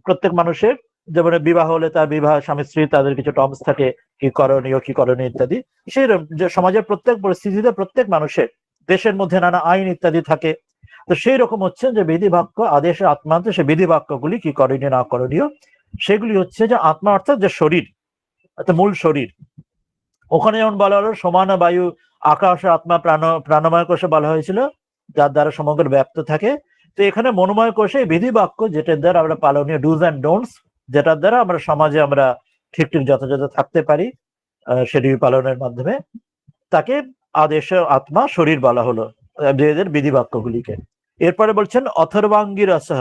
প্রত্যেক মানুষের, যেমন বিবাহ হলে তার বিবাহ, স্বামী স্ত্রী, তাদের কিছু টর্মস থাকে, কি করণীয় কি করণীয় ইত্যাদি। সেই যে সমাজের প্রত্যেক পরিস্থিতিতে প্রত্যেক মানুষের, দেশের মধ্যে নানা আইন ইত্যাদি থাকে। তো সেই রকম হচ্ছে যে বিধি বাক্য আদেশের আত্মান্তে, সে বিধি বাক্যগুলি কি করণীয় না করণীয়, সেগুলি হচ্ছে যে আত্মা অর্থাৎ যে শরীর, অর্থাৎ মূল শরীর। ওখানে যেমন বলা হলো সমান বায়ু আকাশ আত্মা প্রাণময় কোষে বলা হয়েছিল, যার দ্বারা সমগ্র ব্যাপ্ত থাকে। তো এখানে মনোময় কোষে বিধি বাক্য, যেটার দ্বারা আমরা পালনীয় ডুজ অ্যান্ড ডোন্টস, যেটার দ্বারা আমরা সমাজে আমরা ঠিক ঠিক যথাযথ থাকতে পারি, সেটি পালনের মাধ্যমে, তাকে আদেশ আত্মা শরীর বলা হলো বেদের বিধি বাক্যগুলিকে। এরপরে বলছেন অথর্বাঙ্গিরসহ,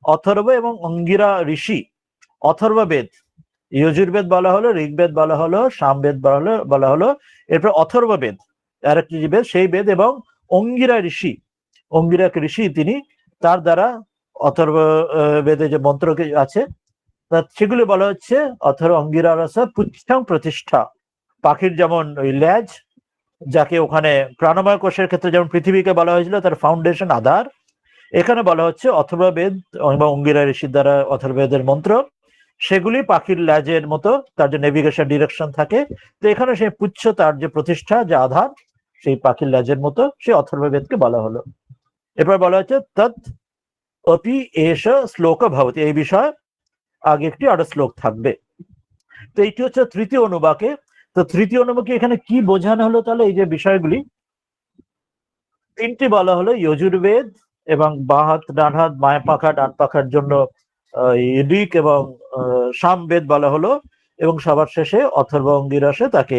অথর্ব এবং অঙ্গিরা ঋষি, অথর্ব বেদ, যজুর্বেদ বলা হলো, ঋগ্বেদ বলা হলো, সামবেদ বলা হলো, এরপর অথর্ব বেদ আরেকটি যে বেদ, সেই বেদ, এবং অঙ্গিরা ঋষি, অঙ্গিরা ঋষি তিনি, তার দ্বারা অথর্ব বেদে যে মন্ত্র আছে সেগুলি বলা হচ্ছে অথর্ব অঙ্গিরা রস পুচ্ছং প্রতিষ্ঠা। পাখির যেমন ওই ল্যাজ, যাকে ওখানে প্রাণময় কোষের ক্ষেত্রে যেমন পৃথিবীকে বলা হয়েছিল তার ফাউন্ডেশন আধার, এখানে বলা হচ্ছে অথর্ববেদ এবং অঙ্গিরা ঋষির দ্বারা অথর্ববেদের মন্ত্র, সেগুলি পাখির ল্যাজের মতো, তার যে নেভিগেশন ডিরেকশন থাকে। তো এখানে সেই পুচ্ছ, তার যে প্রতিষ্ঠা, যে আধার, সেই পাখির ল্যাজের মতো, সেই অথর্ববেদকে বলা হলো। এরপর বলা হচ্ছে তৎ অপি এষ শ্লোক ভবতি, এই বিষয়ে আগে একটি আরো শ্লোক থাকবে। তো এইটি হচ্ছে তৃতীয় অনুবাকে। তো তৃতীয় অনুবাকে এখানে কি বোঝানো হলো, তাহলে এই যে বিষয়গুলি তিনটি বলা হলো, যজুর্বেদ এবং বাঁ হাত ডান হাত, বাঁ পাখা ডান পাখার জন্য ঋক এবং সামবেদ বলা হলো, এবং সবার শেষে অথর্ব অঙ্গিরসে তাকে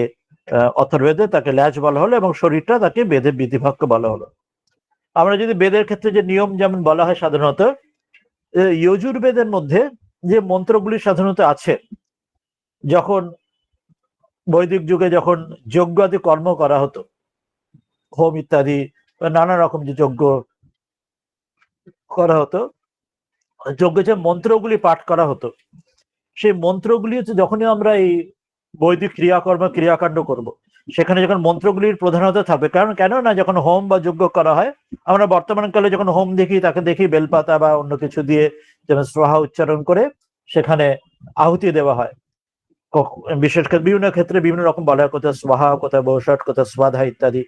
অথর্বেদে তাকে ল্যাজ বলা হলো, এবং শরীরটা তাকে বেদের বিধিবাক্য বলা হলো। আমরা যদি বেদের ক্ষেত্রে যে নিয়ম যেমন বলা হয় সাধারণত, যজুর্বেদের মধ্যে যে মন্ত্রগুলি সাধারণত আছে, যখন বৈদিক যুগে যখন যজ্ঞ আদি কর্ম করা হতো, হোম ইত্যাদি নানা রকম যে যজ্ঞ করা হতো, যজ্ঞে যে মন্ত্রগুলি পাঠ করা হতো, সেই মন্ত্রগুলি হচ্ছে যখনই আমরা এই বৈদিক ক্রিয়াকাণ্ড করব, সেখানে যখন মন্ত্রগুলির প্রধানত থাকবে, কারণ কেন না যখন হোম বা যজ্ঞ করা হয়, আমরা বর্তমান কালে যখন হোম দেখি, তাকে দেখি বেলপাতা বা অন্য কিছু দিয়ে যেন স্বাহা উচ্চারণ করে সেখানে আহুতি দেওয়া হয়। বিশেষ করে বিভিন্ন ক্ষেত্রে বিভিন্ন রকম বলা হয়, কোথাও স্বাহা, কোথাও বৌষট, কোথাও স্বাধা ইত্যাদি,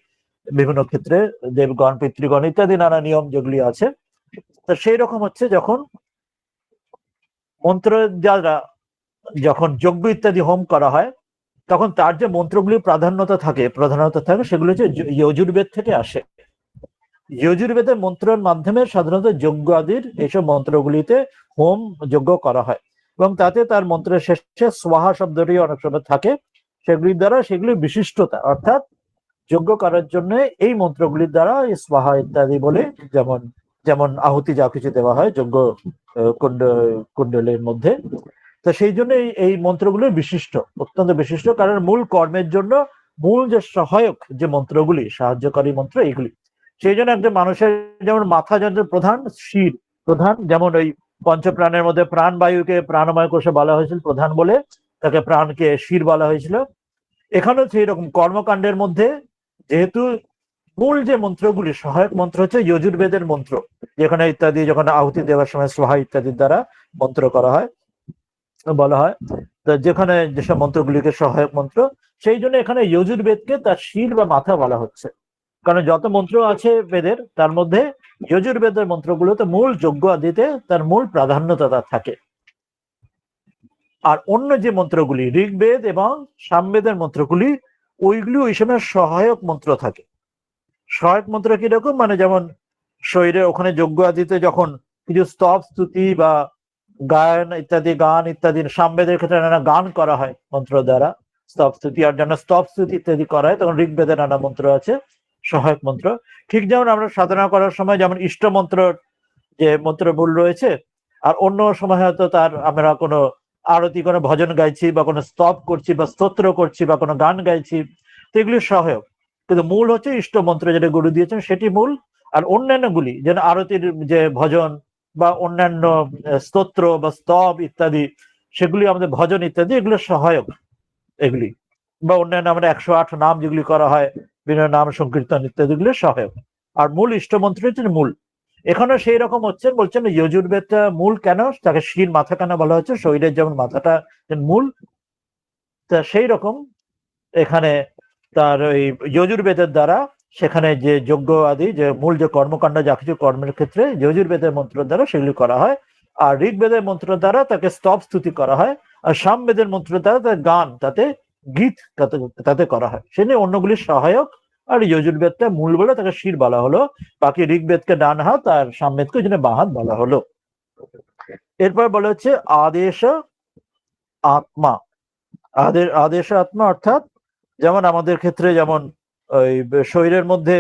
বিভিন্ন ক্ষেত্রে দেবগণ পিতৃগণ ইত্যাদি নানা নিয়ম যেগুলি আছে। তো সেই রকম হচ্ছে যখন মন্ত্র দ্বারা যখন যজ্ঞ ইত্যাদি হোম করা হয়, তখন তার যে মন্ত্রগুলি প্রধানত থাকে সেগুলো হচ্ছে যজুর্বেদ থেকে আসে। যজুর্বেদের মন্ত্রের মাধ্যমে সাধারণত যজ্ঞ আদির এইসব মন্ত্রগুলিতে হোম যজ্ঞ করা হয়, এবং তাতে তার মন্ত্রের শেষে স্বাহা শব্দটি অনেক সময় থাকে, সেগুলির দ্বারা সেগুলি বিশিষ্টতা, অর্থাৎ যজ্ঞ করার জন্য এই মন্ত্রগুলির দ্বারা স্বাহা ইত্যাদি বলে, যেমন যেমন আহুতি যা কিছু দেওয়া হয় যজ্ঞ কুণ্ডলের মধ্যে। তো সেই জন্য এই মন্ত্রগুলো বিশিষ্ট, অত্যন্ত বিশিষ্ট, কারণ মূল কর্মের জন্য মূল যে সহায়ক যে মন্ত্রগুলি, সাহায্যকারী মন্ত্র এইগুলি। সেই জন্য একজন মানুষের যেমন মাথা যন্ত্রের প্রধান, শির প্রধান, যেমন ওই পঞ্চপ্রাণের মধ্যে প্রাণ বায়ুকে প্রাণময় কোষে বলা হয়েছিল প্রধান বলে, তাকে প্রাণকে শির বলা হয়েছিল। এখানেও সেই রকম কর্মকাণ্ডের মধ্যে যেহেতু মূল যে মন্ত্রগুলি, সহায়ক মন্ত্র হচ্ছে যজুর্বেদের মন্ত্র, যেখানে ইত্যাদি যখন আহুতি দেওয়ার সময় স্বাহা ইত্যাদির দ্বারা মন্ত্র করা হয়, বলা হয়, তো যেখানে যেসব মন্ত্রগুলিকে সহায়ক মন্ত্র, সেই জন্য এখানে যজুর্বেদকে তার শির বা মাথা বলা হচ্ছে। কারণ যত মন্ত্র আছে বেদের, তার মধ্যে যজুর্বেদের মন্ত্রগুলোতে মূল যজ্ঞ আদিতে তার মূল প্রাধান্যতা থাকে। আর অন্য যে মন্ত্রগুলি ঋগ্বেদ এবং সামবেদের মন্ত্রগুলি ওইগুলি ওই সময় সহায়ক মন্ত্র থাকে। সহায়ক মন্ত্র কিরকম, মানে যেমন শরীরে ওখানে যজ্ঞ আদিতে যখন কিছু স্তব স্তুতি বা গান ইত্যাদি সামবেদের ক্ষেত্রে নানা গান করা হয় মন্ত্র দ্বারা, স্তব স্তুতি আর যেন স্তব স্তুতি ইত্যাদি করা হয়, তখন ঋগ্বেদে নানা মন্ত্র আছে সহায়ক মন্ত্র। ঠিক যেমন আমরা সাধনা করার সময় যেমন ইষ্ট মন্ত্র যে মন্ত্র মূল রয়েছে, আর অন্য সময় হয়তো তার আমরা কোনো আরতি কোনো ভজন গাইছি বা কোনো স্তব করছি বা স্তোত্র করছি বা কোনো গান গাইছি, তো এগুলি সহায়ক। কিন্তু মূল হচ্ছে ইষ্ট মন্ত্র যেটা গুরু দিয়েছেন সেটি মূল। আর অন্যান্যগুলি যেন আরতির যে ভজন বা অন্যান্য স্তোত্র বা স্তব ইত্যাদি, সেগুলি আমাদের ভজন ইত্যাদি এগুলো সহায়ক এগুলি, বা অন্যান্য আমরা 108 নাম যেগুলি করা হয় বিভিন্ন নাম সংকীর্তন ইত্যাদি গুলো সহায়ক। আর মূল ইষ্ট মন্ত্র হচ্ছে মূল। এখানে সেই রকম হচ্ছেন, বলছেন যজুর্বেদটা মূল কেন, তাকে শির মাথা কেন বলা হচ্ছে, শরীরের যেমন মাথাটা মূল, তা সেই রকম এখানে তার ওই যজুর্বেদের দ্বারা সেখানে যে যজ্ঞ আদি যে মূল যে কর্মকাণ্ড যা কিছু কর্মের ক্ষেত্রে যজুর্বেদের মন্ত্র দ্বারা সেগুলি করা হয়। আর ঋগ্বেদের মন্ত্র দ্বারা তাকে স্তব স্তুতি করা হয়। আর সামবেদের মন্ত্র দ্বারা তার গান, তাতে গীত তাতে করা হয়। সে নিয়ে অন্যগুলি সহায়ক, আর যজুর্বেদটা মূল বলে তাকে শির বলা হলো। বাকি ঋগ্বেদকে ডান হাত আর সামবেদকে ওই জন্য বাঁ হাত বলা হলো। এরপর বলা হচ্ছে আদেশ আত্মা। আদেশ আত্মা অর্থাৎ যেমন আমাদের ক্ষেত্রে যেমন ওই শরীরের মধ্যে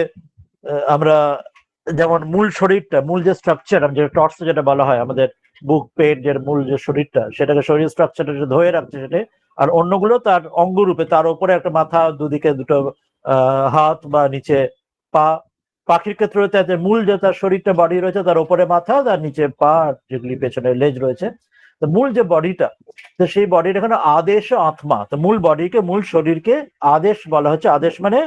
আমরা যেমন মূল শরীরটা, মূল যে স্ট্রাকচার, যে টর্স যেটা বলা হয় আমাদের বুক পেট যে মূল যে শরীরটা, সেটাকে শরীর স্ট্রাকচারটা ধরে রাখছে সেটা। আর অন্যগুলো তার অঙ্গরূপে, তার উপরে একটা মাথা, দুদিকে দুটো হাত বা নিচে পা। পাখির ক্ষেত্রে তাদের মূল যে তার শরীরটা বডি রয়েছে, তার উপরে মাথা, তার নিচে পা, যেগুলি পেছনে লেজ রয়েছে। তো মূল যে বডিটা, তো সেই বডির এখানে আদেশ আত্মা, তো মূল বডিকে মূল শরীরকে আদেশ বলা হচ্ছে। আদেশ মানে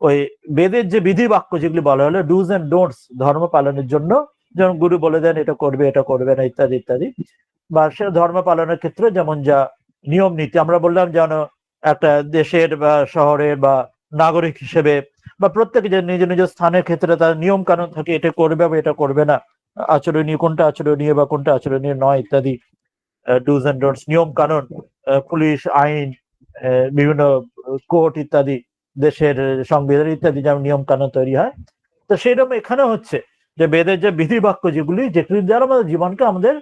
ওই বেদের যে বিধি বাক্য যেগুলি বলা হলো ডুজ এন্ড ডোন্টস ধর্ম পালনের জন্য, যেমন গুরু বলে দেন এটা করবে এটা করবে না ইত্যাদি ইত্যাদি, বা সে ধর্ম পালনের ক্ষেত্রে যেমন যা নিয়ম নীতি আমরা বললাম, যেন একটা দেশের বা শহরের বা নাগরিক হিসেবে বা প্রত্যেকে যে নিজ নিজ স্থানের ক্ষেত্রে তার নিয়ম কানুন থাকে, এটা করবে বা এটা করবে না, আচরণীয় কোনটা আচরণীয় বা কোনটা আচরণীয় নয় ইত্যাদি, ডুজ এন্ড ডোন্টস নিয়ম কানুন, পুলিশ আইন, বিভিন্ন কোর্ট ইত্যাদি, দেশের সংবিধান ইত্যাদি যেমন নিয়ম কানুন তৈরি হয়। তো সেইরকম এখানে হচ্ছে যে বেদের যে বিধি বাক্য যেগুলি দ্বারা আমাদের জীবনকে আমাদের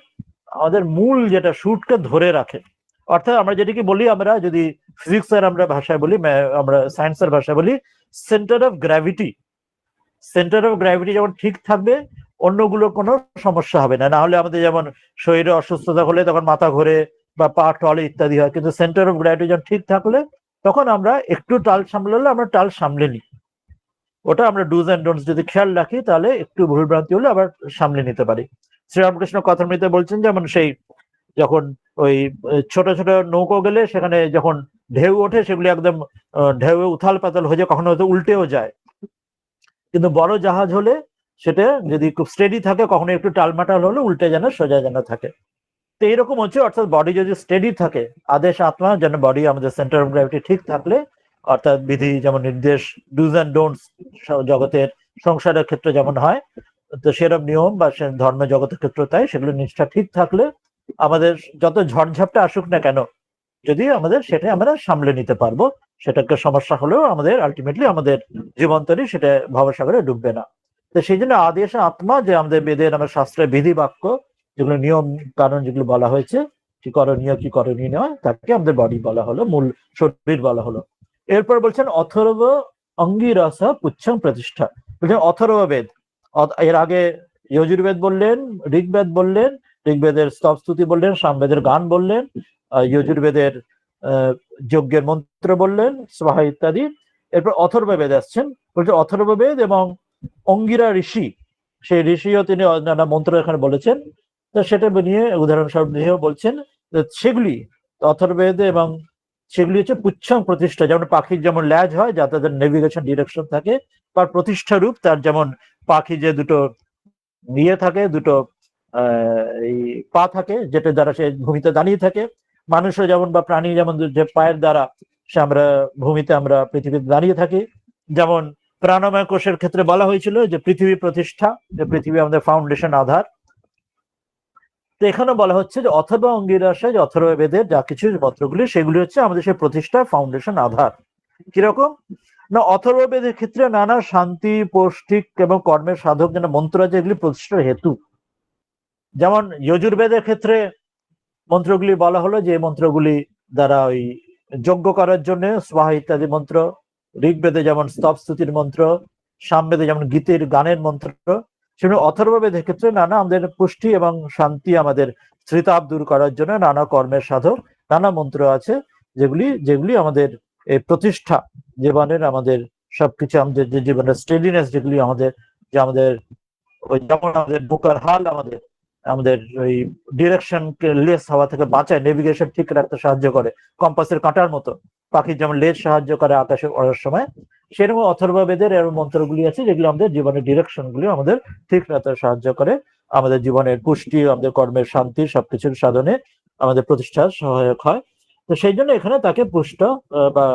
আমাদের মূল যেটা শুটকে ধরে রাখে। অর্থাৎ আমরা যেটাকে বলি, আমরা যদি ফিজিক্সের আমরা ভাষায় বলি, আমরা সায়েন্সের ভাষায় বলি centre of gravity. Centre of gravity যেমন ঠিক থাকবে, অন্যগুলো কোনো সমস্যা হবে না। না হলে আমাদের যেমন শরীরে অসুস্থতা হলে তখন মাথা ঘোরে বা পা টলে ইত্যাদি হয়, কিন্তু সেন্টার অফ গ্র্যাভিটি যখন ঠিক থাকলে তখন আমরা একটু টাল সামলালে আমরা টাল সামলে নিই। ওটা আমরা ডুজ এন্ড ডোন্টস যদি খেয়াল রাখি, তাহলে একটু ভুলভ্রান্তি হলে আবার সামলে নিতে পারি। শ্রীরামকৃষ্ণ কথামৃতে বলছেন যেমন সেই যখন ওই ছোট ছোট নৌকো গেলে সেখানে যখন ঢেউ ওঠে, সেগুলি একদম ঢেউ উথাল পাতাল হয়ে যায়, কখনো হয়তো উল্টেও যায়। কিন্তু বড় জাহাজ হলে সেটা যদি খুব স্টেডি থাকে, কখনো একটু টালমাটাল হলে উল্টে যেন সোজা যেন থাকে। তো এইরকম হচ্ছে, অর্থাৎ বডি যদি স্টেডি থাকে, আদেশ আত্মা যেন বডি আমাদের সেন্টার অফ গ্র্যাভিটি ঠিক থাকলে, অর্থাৎ বিধি যেমন নির্দেশ ডুজ অ্যান্ড ডোন্টস জগতের সংসারের ক্ষেত্রে যেমন হয়, তো সেরকম নিয়ম বা ধর্ম জগতের ক্ষেত্রে তাই, সেগুলো নিষ্ঠা ঠিক থাকলে আমাদের যত ঝড়ঝাপটা আসুক না কেন, যদি আমাদের সেটা আমরা সামলে নিতে পারবো, সেটাকে সমস্যা হলেও আমাদের আলটিমেটলি আমাদের জীবন্তরী সেটা ভবসাগরে ডুববে না। তো সেই জন্য আদেশ আত্মা, যে আমাদের বেদের আমার শাস্ত্রের বিধি বাক্য যেগুলো নিয়ম কারণ যেগুলো বলা হয়েছে, কি করণীয় কি করণীয় নয়, তাকে আমাদের বডি বলা হলো, মূল শরীর বলা হলো। এরপর বলছেন অথর্ব অঙ্গিরস পুচ্ছং প্রতিষ্ঠা। বলছেন অথর্ব বেদ, এর আগে যজুর্বেদ বললেন, ঋগ্বেদ বললেন, ঋগ্বেদের স্তব স্তুতি বললেন, সামবেদের গান বললেন, যজুর্বেদের যজ্ঞের মন্ত্র বললেন, স্বাহা ইত্যাদি। এরপর অথর্ববেদ আসছেন, বলছে অথর্ববেদ এবং অঙ্গিরা ঋষি, সেই ঋষিও তিনি নানা মন্ত্র এখানে বলেছেন। তো সেটা নিয়ে উদাহরণস্বরূপ নিয়েও বলছেন সেগুলি অথর্ববেদ, এবং সেগুলি হচ্ছে পুচ্ছং প্রতিষ্ঠা। যেমন পাখির যেমন ল্যাজ হয় যাতে তাদের নেভিগেশন ডিরেকশন থাকে, তার প্রতিষ্ঠা রূপ, তার যেমন পাখি যে দুটো নিয়ে থাকে, দুটো এই পা থাকে যেটা দ্বারা সে ভূমিতে দাঁড়িয়ে থাকে, মানুষও যেমন বা প্রাণী যেমন যে পায়ের দ্বারা সে আমরা ভূমিতে আমরা পৃথিবীতে দাঁড়িয়ে থাকি। যেমন প্রাণময় কোষের ক্ষেত্রে বলা হয়েছিল যে পৃথিবী প্রতিষ্ঠা, যে পৃথিবী আমাদের ফাউন্ডেশন আধার। তো এখানে বলা হচ্ছে যে অথর্ব অঙ্গিরাসে, যে অথর্ব বেদের যা কিছু মন্ত্রগুলি সেগুলি হচ্ছে আমাদের সেই প্রতিষ্ঠা ফাউন্ডেশন আধার। কিরকম না, অথর্ববেদের ক্ষেত্রে নানা শান্তি পৌষ্টিক এবং কর্মের সাধক যেন মন্ত্র আছে, এগুলি প্রতিষ্ঠার হেতু। যেমন যজুর্বেদের ক্ষেত্রে মন্ত্রগুলি বলা হলো যে মন্ত্রগুলি দ্বারা ওই যজ্ঞ করার জন্য স্বাহা ইত্যাদি মন্ত্র, ঋগ্বেদে যেমন স্তব স্তুতির মন্ত্র, সামবেদে যেমন গীতের গানের মন্ত্র, সেগুলো অথর্ববেদের ক্ষেত্রে নানা আমাদের পুষ্টি এবং শান্তি, আমাদের স্মৃতাপ দূর করার জন্য নানা কর্মের সাধক নানা মন্ত্র আছে, যেগুলি যেগুলি আমাদের এই প্রতিষ্ঠা জীবনের, আমাদের সবকিছু, আমাদের যে জীবনের স্টেডিনেস যেগুলি আমাদের, যে আমাদের ওই যেমন আমাদের বুকার হাল আমাদের আমাদের ওই ডিরেকশন লেস হওয়া থেকে বাঁচায়, নেভিগেশন ঠিক রাখতে সাহায্য করে, কম্পাসের কাঁটার মতো পাখির যেমন লেজ সাহায্য করে আকাশে ওড়ার সময়, সেরকম অথর্ববেদের এর মন্ত্রগুলি আছে যেগুলো আমাদের জীবনের ডিরেকশন গুলি আমাদের ঠিক রাখতে সাহায্য করে, আমাদের জীবনের পুষ্টি, আমাদের কর্মের শান্তি সবকিছুর সাধনে আমাদের প্রতিষ্ঠার সহায়ক হয়। তো সেই জন্য এখানে তাকে পুষ্ট বা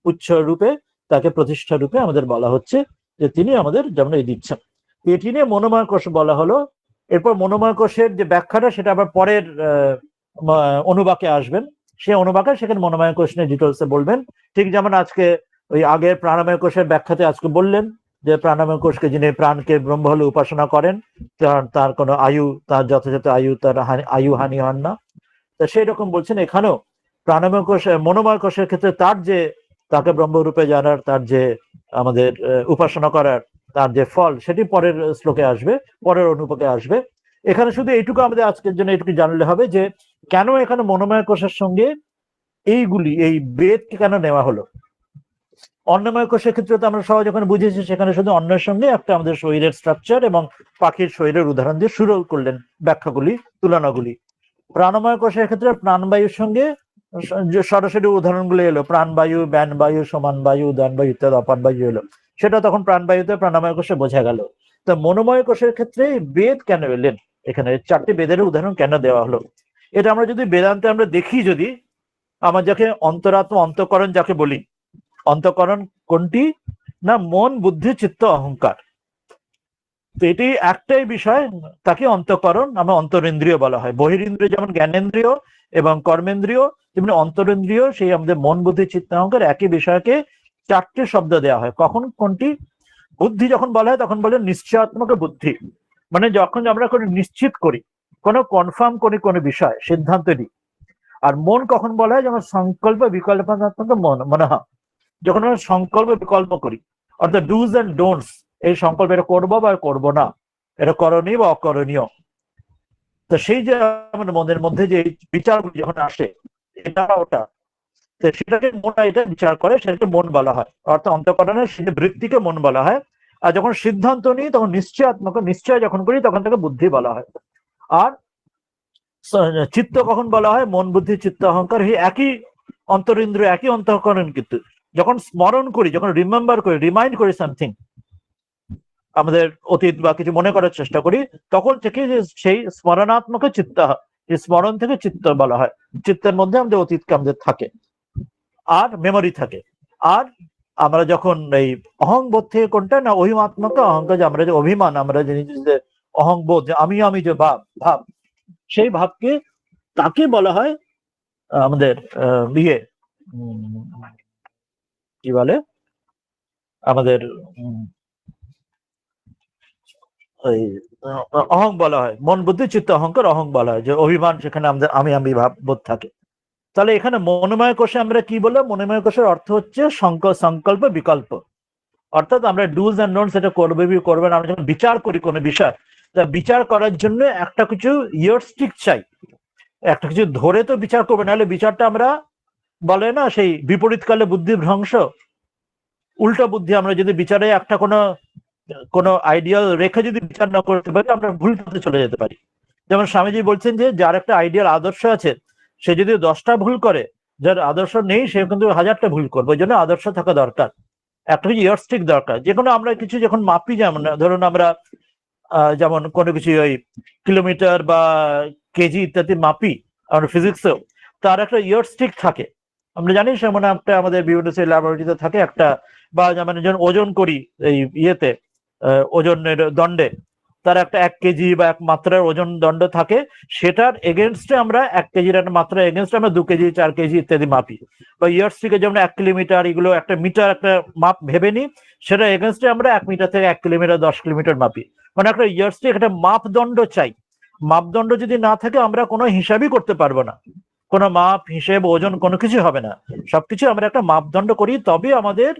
পুচ্ছ রূপে, তাকে প্রতিষ্ঠা রূপে আমাদের বলা হচ্ছে যে তিনি আমাদের যেমন এই দিচ্ছেন। এটি নিয়ে মনোময় কোষ বলা হলো। এরপর মনোময় কোষের যে ব্যাখ্যাটা সেটা আবার পরের অনুবাকে আসবেন, সে অনুবাকে সেখানে মনোময় কোষ নিয়ে ডিটেলসে বলবেন। ঠিক যেমন আজকে ওই আগের প্রাণময় কোষের ব্যাখ্যাতে আজকে বললেন যে প্রাণময় কোষকে যিনি প্রাণকে ব্রহ্ম বলে উপাসনা করেন, তার কোনো আয়ু, তার যথাযথ আয়ু, তার আয়ু হানি হন না। তা সেই রকম বলছেন এখানেও প্রাণময় কোষ, মনোময় কোষের ক্ষেত্রে তার যে তাকে ব্রহ্মরূপে জানার, তার যে আমাদের উপাসনা করার তার যে ফল, সেটি পরের শ্লোকে আসবে, পরের অনুপাকে আসবে। এখানে শুধু এইটুকু আমাদের আজকের জন্য এইটুকু জানলে হবে যে কেন এখানে মনোময় কোষের সঙ্গে এইগুলি, এই বেদকে কেন নেওয়া হলো। অন্নময় কোষের ক্ষেত্রে তো আমরা সবাই যখন বুঝেছি, সেখানে শুধু অন্নের সঙ্গে একটা আমাদের শরীরের স্ট্রাকচার এবং পাখির শরীরের উদাহরণ দিয়ে শুরু করলেন ব্যাখ্যাগুলি, তুলনাগুলি। প্রাণময় কোষের ক্ষেত্রে প্রাণবায়ুর সঙ্গে সরাসরি উদাহরণগুলো এলো, প্রাণবায়ু, ব্যানবায়ু, সমান বায়ু, উদান বায়ু ইত্যাদি, অপান বায়ু এলো, সেটা তখন প্রাণবায়ুতে প্রাণময় কোষে বোঝা গেল। তো মনোময় কোষের ক্ষেত্রে বেদ কেন এলেন, এখানে চারটি বেদের উদাহরণ কেন দেওয়া হলো, এটা আমরা যদি বেদান্তে আমরা দেখি, যদি আমার যাকে অন্তরাত্মা অন্তঃকরণ যাকে বলি, অন্তঃকরণ কোনটি না, মন বুদ্ধি চিত্ত অহংকার। তো এটি একটাই বিষয়, তাকে অন্তঃকরণ, আমার অন্তরেন্দ্রিয় বলা হয়। বহিরিন্দ্রিয় যেমন জ্ঞানেন্দ্রিয় এবং কর্মেন্দ্রিয়, তেমনি অন্তরেন্দ্রিয় সেই আমাদের মন বুদ্ধি চিত্ত অহংকার, একই বিষয়কে চারটে শব্দ দেওয়া হয়। কখন কোনটি? বুদ্ধি যখন বলা হয় তখন বলে নিশ্চয়াত্মক বুদ্ধি, মানে যখন আমরা কোনো নিশ্চিত করি, কোনো কনফার্ম করি কোনো বিষয়, সিদ্ধান্ত নিই। আর মন কখন বলা হয়? যেমন সংকল্প বিকল্পাত্মক মনে হয়, যখন আমরা সংকল্প বিকল্প করি, অর্থাৎ ডুজ অ্যান্ড ডোন্টস, এই সংকল্প এটা করবো বা করবো না, এটা করণীয় বা অকরণীয়। তো সেই যে আমাদের মনের মধ্যে যে বিচারগুলি যখন আসে, এটা ওটা, তো সেটাকে মন এটা বিচার করে, সেটাকে মন বলা হয়, অর্থাৎ অন্তঃকরণের সেই বৃত্তিকে মন বলা হয়। আর যখন সিদ্ধান্ত নিই তখন নিশ্চয়াত্মক, নিশ্চয় যখন করি তখন তাকে বুদ্ধি বলা হয়। আর চিত্ত কখন বলা হয়? মন বুদ্ধি চিত্ত অহংকার এই একই অন্তরিন্দ্রিয়, একই অন্তঃকরণ, কিন্তু যখন স্মরণ করি, যখন রিমেম্বার করি, রিমাইন্ড করি সামথিং, আমাদের অতীত বা কিছু মনে করার চেষ্টা করি, তখন থেকে যে সেই স্মরণাত্মক চিত্ত, এই স্মরণ থেকে চিত্ত বলা হয়। চিত্তের মধ্যে আমাদের অতীতকে আমাদের থাকে আর মেমোরি থাকে। আর আমরা যখন এই অহংবোধ থেকে কোনটা না, অভিমাত্মক অহংকার, যে আমরা যে অভিমান, আমরা যে নিজেদের অহংবোধ, যে আমি আমি যে ভাব, সেই ভাবকে, তাকে বলা হয় আমাদের ইয়ে কি বলে, আমাদের ওই অহং বলা হয়। মন বুদ্ধি চিত্ত অহংকার অহং বলা হয়, যে অভিমান, সেখানে আমাদের আমি আমি ভাব বোধ থাকে। তাহলে এখানে মনোময় কোষে আমরা কি বললাম? মনোময় কোষের অর্থ হচ্ছে সংকল্প বিকল্প, অর্থাৎ আমরা ডুজ অ্যান্ড ডোন্টস, এটা করবে কি করবে না, আমরা যখন বিচার করি কোনো বিষয়, তা বিচার করার জন্য একটা কিছু ইয়ারস্টিক চাই, একটা কিছু ধরে তো বিচার করবে, নাহলে বিচারটা আমরা বলে না সেই বিপরীত কালে বুদ্ধি ভ্রংশ, উল্টো বুদ্ধি, আমরা যদি বিচারে একটা কোনো আইডিয়াল রেখে যদি বিচার না করতে পারি, আমরা ভুল পথে চলে যেতে পারি। যেমন স্বামীজি বলছেন যে যার একটা আইডিয়াল আদর্শ আছে, সে যদি 10টা ভুল করে, যার আদর্শ নেই সে কিন্তু 1000টা ভুল করবে। ওই জন্য আদর্শ থাকা দরকার, একটা ইয়ারস্টিক দরকার। যে কোনো আমরা কিছু যখন মাপি, যেমন ধরুন আমরা যেমন কোনো কিছু ওই কিলোমিটার বা কেজি ইত্যাদি মাপি, আমরা ফিজিক্সেও তার একটা ইয়ারস্টিক থাকে, আমরা জানি। সেমন একটা আমাদের বিভিন্ন ল্যাবরেটরিতে থাকে একটা, বা যেমন ওজন করি এই ইয়েতে, ওজনের দণ্ডে, তার একটা 1 কেজি বা 1 মাত্রার ওজন দণ্ড থাকে, সেটার এগেনস্টে আমরা 1 কেজির একটা মাত্রার এগেনস্টে আমরা 2 কেজি 4 কেজি ইত্যাদি মাপি। বা ইয়ার্সটিকে যেমন 1 কিলোমিটার, এগুলো একটা মিটার একটা মাপ ভেবে নিই, সেটা এগেনস্টে আমরা 1 মিটার থেকে 1 কিলোমিটার 10 কিলোমিটার মাপি। মানে একটা ইয়ার্সটিক একটা মাপদণ্ড চাই। মাপদণ্ড যদি না থাকে আমরা কোনো হিসাবই করতে পারবো না, কোনো মাপ হিসেব ওজন কোনো কিছু হবে না। সবকিছু আমরা একটা মাপদণ্ড করি, তবে আমাদের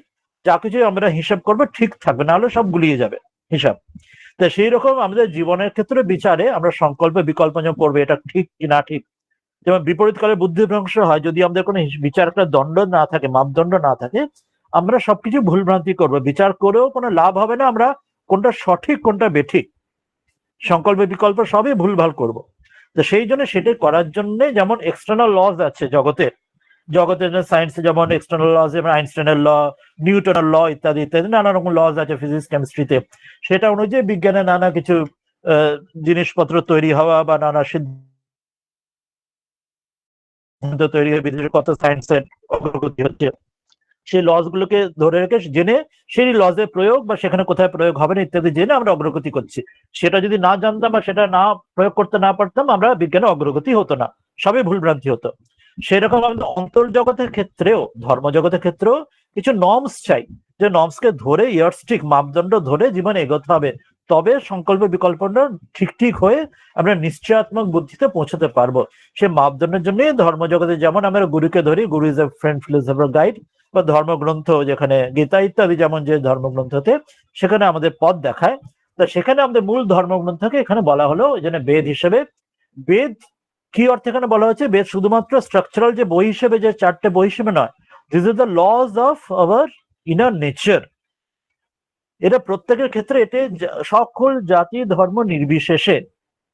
যা কিছু আমরা হিসাব করবো ঠিক থাকবে, না হলে সব গুলিয়ে যাবে হিসাব। তো সেই রকম আমাদের জীবনের ক্ষেত্রে বিচারে আমরা সংকল্প বিকল্প যেমন করবো, এটা ঠিক কি না ঠিক। যেমন বিপরীতকালে বুদ্ধিভ্রংশ হয়, যদি আমাদের কোনো বিচার একটা দণ্ড না থাকে, মাপদণ্ড না থাকে, আমরা সবকিছু ভুলভ্রান্তি করবো, বিচার করেও কোনো লাভ হবে না, আমরা কোনটা সঠিক কোনটা বেঠিক, সংকল্প বিকল্প সবই ভুলভাল করব। তো সেই জন্য সেটা করার জন্য যেমন এক্সটার্নাল লজ আছে জগতের সায়েন্সে, যেমন এক্সটার্নাল লজ, যেমন আইনস্টাইনের ল, নিউটনের ল ইত্যাদি ইত্যাদি নানা রকম লজ আছে ফিজিক্স কেমিস্ট্রিতে। সেটা অনুযায়ী বিজ্ঞানে নানা কিছু জিনিসপত্র তৈরি হওয়া বা নানা সিদ্ধান্ত তৈরি হয়ে বিদেশে কত সায়েন্সের অগ্রগতি হচ্ছে, সেই লজ গুলোকে ধরে রেখে জেনে সেই লজের প্রয়োগ বা সেখানে কোথায় প্রয়োগ হবে না ইত্যাদি জেনে আমরা অগ্রগতি করছি। সেটা যদি না জানতাম বা সেটা না প্রয়োগ করতে না পারতাম, আমরা বিজ্ঞানে অগ্রগতি হতো না, সবই ভুলভ্রান্তি হতো। সেরকম আমাদের অন্তর্জগতের ক্ষেত্রেও, ধর্মজগতের ক্ষেত্রেও কিছু নর্মস চাই, যে নর্মসকে ধরে ইয়ার্সটিক মাপদণ্ড ধরে জীবনে এগোতে হবে, তবে সংকল্প বিকল্পটা ঠিক ঠিক হয়ে আমরা নিশ্চয়াত্মক বুদ্ধিতে পৌঁছতে পারবো। সে মাপদণ্ডের জন্যই ধর্মজগতে যেমন আমরা গুরুকে ধরি, গুরু is a friend philosopher guide, বা ধর্মগ্রন্থ যেখানে গীতা ইত্যাদি যেমন যে ধর্মগ্রন্থতে সেখানে আমাদের পথ দেখায়। তা সেখানে আমাদের মূল ধর্মগ্রন্থকে এখানে বলা হলো ওই জন্য বেদ হিসেবে। বেদ কি অর্থে এখানে বলা হচ্ছে, বেদ শুধুমাত্র স্ট্রাকচারাল যে বই হিসেবে, যে 4টে বই হিসেবে নয়, this is the lodge of our inner nature. এটা প্রত্যেকের ক্ষেত্রে, এটা সকল জাতি ধর্ম নির্বিশেষে,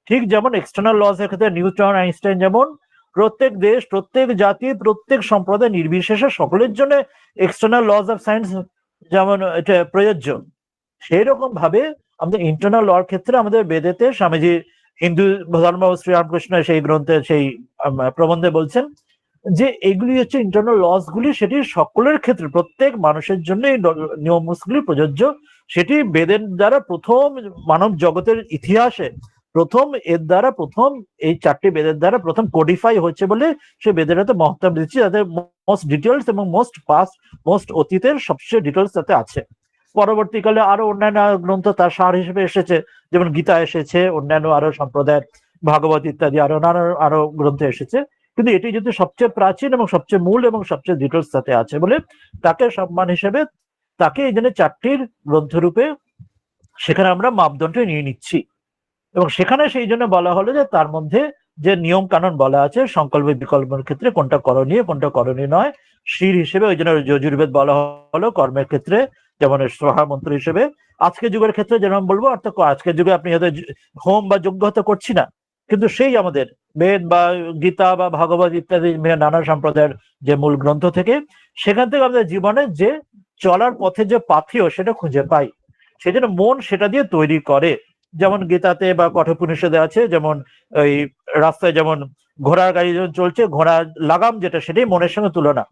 ঠিক যেমন এক্সটার্নাল লজ এর ক্ষেত্রে নিউটন আইনস্টাইন যেমন প্রত্যেক দেশ প্রত্যেক জাতি প্রত্যেক সম্প্রদায় নির্বিশেষে সকলের জন্য এক্সটার্নাল লজ অফ সায়েন্স যেমন এটা প্রযোজ্য, সেই রকম ভাবে আমাদের ইন্টারনাল লর ক্ষেত্রে আমাদের বেদেতে স্বামীজি হিন্দু ধর্ম শ্রীরামকৃষ্ণ সেই গ্রন্থে সেই প্রবন্ধে বলছেন যে এগুলি হচ্ছে ইন্টারনাল লস গুলি, সেটি সকলের ক্ষেত্রে প্রত্যেক মানুষের জন্য এই নিয়মগুলি প্রযোজ্য। সেটি বেদের দ্বারা প্রথম মানব জগতের ইতিহাসে প্রথম এই 4টি বেদের দ্বারা প্রথম কোডিফাই হচ্ছে বলে সে বেদের হাতে মহত্ব দিচ্ছে, যাতে মোস্ট ডিটেলস এবং মোস্ট পাস্ট মোস্ট অতীতের সবচেয়ে ডিটেলস তাতে আছে। পরবর্তীকালে আরো অন্যান্য গ্রন্থ তার সার হিসেবে এসেছে, যেমন গীতা এসেছে, অন্যান্য আরো সম্প্রদায়ের ভাগবত ইত্যাদি আরো গ্রন্থ এসেছে, কিন্তু এটি যদি সবচেয়ে প্রাচীন এবং সবচেয়ে মূল এবং সবচেয়ে ডিটেলস তাতে আছে বলে তাকে সম্মান হিসেবে তাকে এই জন্য 4টির গ্রন্থরূপে সেখানে আমরা মাপদণ্ড নিয়ে নিচ্ছি। এবং সেখানে সেই জন্য বলা হলো যে তার মধ্যে যে নিয়ম কানুন বলা আছে সংকল্প বিকল্পের ক্ষেত্রে কোনটা করণীয় নয়, শির হিসেবে ওই জন্য যজুর্বেদ বলা হলো, কর্মের ক্ষেত্রে যেমন সোহা মন্ত্র হিসেবে। আজকের যুগের ক্ষেত্রে যেমন বলবো, অর্থাৎ আজকের যুগে আপনি হয়তো হোম বা যজ্ঞ হতে করছি না, কিন্তু সেই আমাদের বেদ বা গীতা বা ভাগবত ইত্যাদি নানা সম্প্রদায়ের যে মূল গ্রন্থ থেকে, সেখান থেকে আমাদের জীবনের যে চলার পথে যে পাথেয় সেটা খুঁজে পাই, সেই জন্য মন সেটা দিয়ে তৈরি করে। যেমন গীতাতে বা কঠোপনিষদে আছে, যেমন ওই রাস্তায় যেমন ঘোড়ার গাড়ি যখন চলছে, ঘোড়ার লাগাম যেটা সেটাই মনের সঙ্গে তুলনা।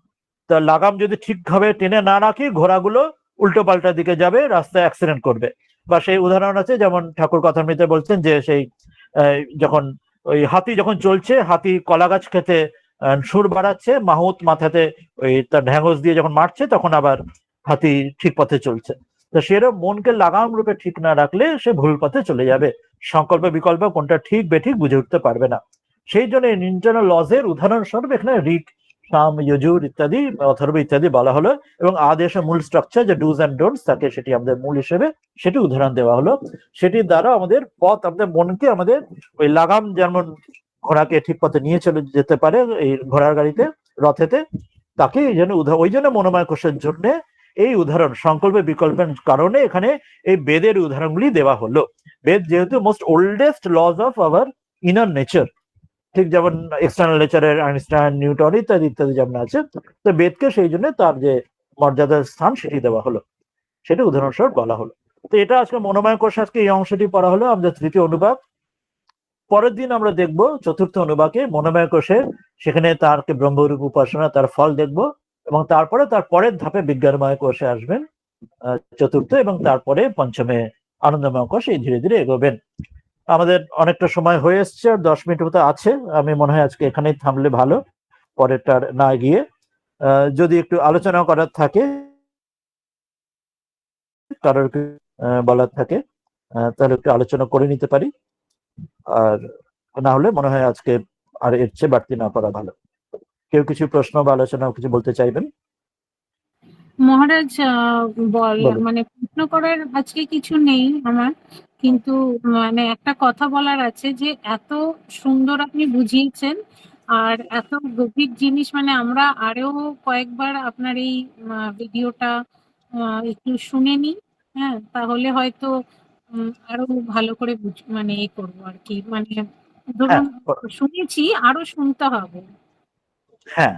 তা লাগাম যদি ঠিকভাবে টেনে না রাখি, ঘোড়াগুলো উল্টো পাল্টা দিকে যাবে, রাস্তায় অ্যাক্সিডেন্ট করবে। বা সেই উদাহরণ আছে, যেমন ঠাকুর কথামৃতে বলছেন যে সেই যখন ওই হাতি যখন চলছে, হাতি কলা গাছ খেতে সুর বাড়াচ্ছে, মাহুত মাথাতে ওই তার ঢ্যাঙ্গস দিয়ে যখন মারছে, তখন আবার হাতি ঠিক পথে চলছে। তো সেরকম মনকে লাগাম রূপে ঠিক না রাখলে সে ভুল পথে চলে যাবে, সংকল্প বিকল্প কোনটা ঠিক বেঠিক বুঝে উঠতে পারবে না। সেই জন্য ইন্টারনাল লজের উদাহরণস্বরূপ এখানে ঋক, সাম, যজুর ইত্যাদি, অথর্ব ইত্যাদি বলা হলো, এবং আদেশের মূল স্ট্রাকচার যে ডুজ অ্যান্ড ডোন্টস থাকে সেটি আমাদের মূল হিসেবে সেটি উদাহরণ দেওয়া হলো। সেটির দ্বারা আমাদের পথ, আমাদের মনকে আমাদের ওই লাগাম যেমন ঘোড়াকে ঠিক পথে নিয়ে চলে যেতে পারে এই ঘোড়ার গাড়িতে রথেতে, তাকে এই জন্য ওই জন্য মনোময় কোষের জন্য এই উদাহরণ সংকল্প বিকল্পের কারণে এখানে এই বেদের উদাহরণগুলি দেওয়া হলো। বেদ যেহেতু most oldest lodge of our inner nature, ঠিক যেমন এক্সটার্নাল নেচারের আইনস্টাইন নিউটন ইত্যাদি ইত্যাদি যেমন আছে, তো বেদকে সেই জন্য তার যে মর্যাদার স্থান সেটি দেওয়া হলো, সেটা উদাহরণস্বরূপ বলা হলো। তো এটা আজকে মনোময় কোষ, আজকে এই অংশটি পড়া হলো আমাদের তৃতীয় অনুবাদ। পরের দিন আমরা দেখব চতুর্থ অনুবাকে মনোময় কোষে, সেখানে তারকে ব্রহ্মরূপ উপাসনা তার ফল দেখব, এবং তারপরে তার পরের ধাপে বিজ্ঞানময় কোষে আসবেন চতুর্থ, এবং তারপরে পঞ্চমে আনন্দময় কোষ এই ধীরে ধীরে এগোবেন। আমাদের অনেকটা সময় হয়ে এসছে, আর 10 মিনিট মতো আছে। আমি মনে হয় আজকে এখানেই থামলে ভালো, পরেরটার না গিয়ে। যদি একটু আলোচনা করার থাকে, কারোর বলার থাকে, তাহলে একটু আলোচনা করে নিতে পারি। আর না হলে মনে হয় আজকে আর এর চেয়ে বাড়তি না করা ভালো। কেউ কিছু প্রশ্ন বা আলোচনা কিছু বলতে চাইবেন? মহারাজ বলুন। মানে প্রশ্ন করার আজকে কিছু নেই আমার, কিন্তু মানে একটা কথা বলার আছে যে এত সুন্দর আপনি বুঝিয়েছেন আর এত গভীর জিনিস, মানে আমরা আরো কয়েকবার আপনার এই ভিডিওটা একটু শুনে নিই। হ্যাঁ, তাহলে হয়তো আরো ভালো করে মানে এ করবো আর কি, মানে হ্যাঁ, ধরুন শুনেছি, আরো শুনতে হবে। হ্যাঁ,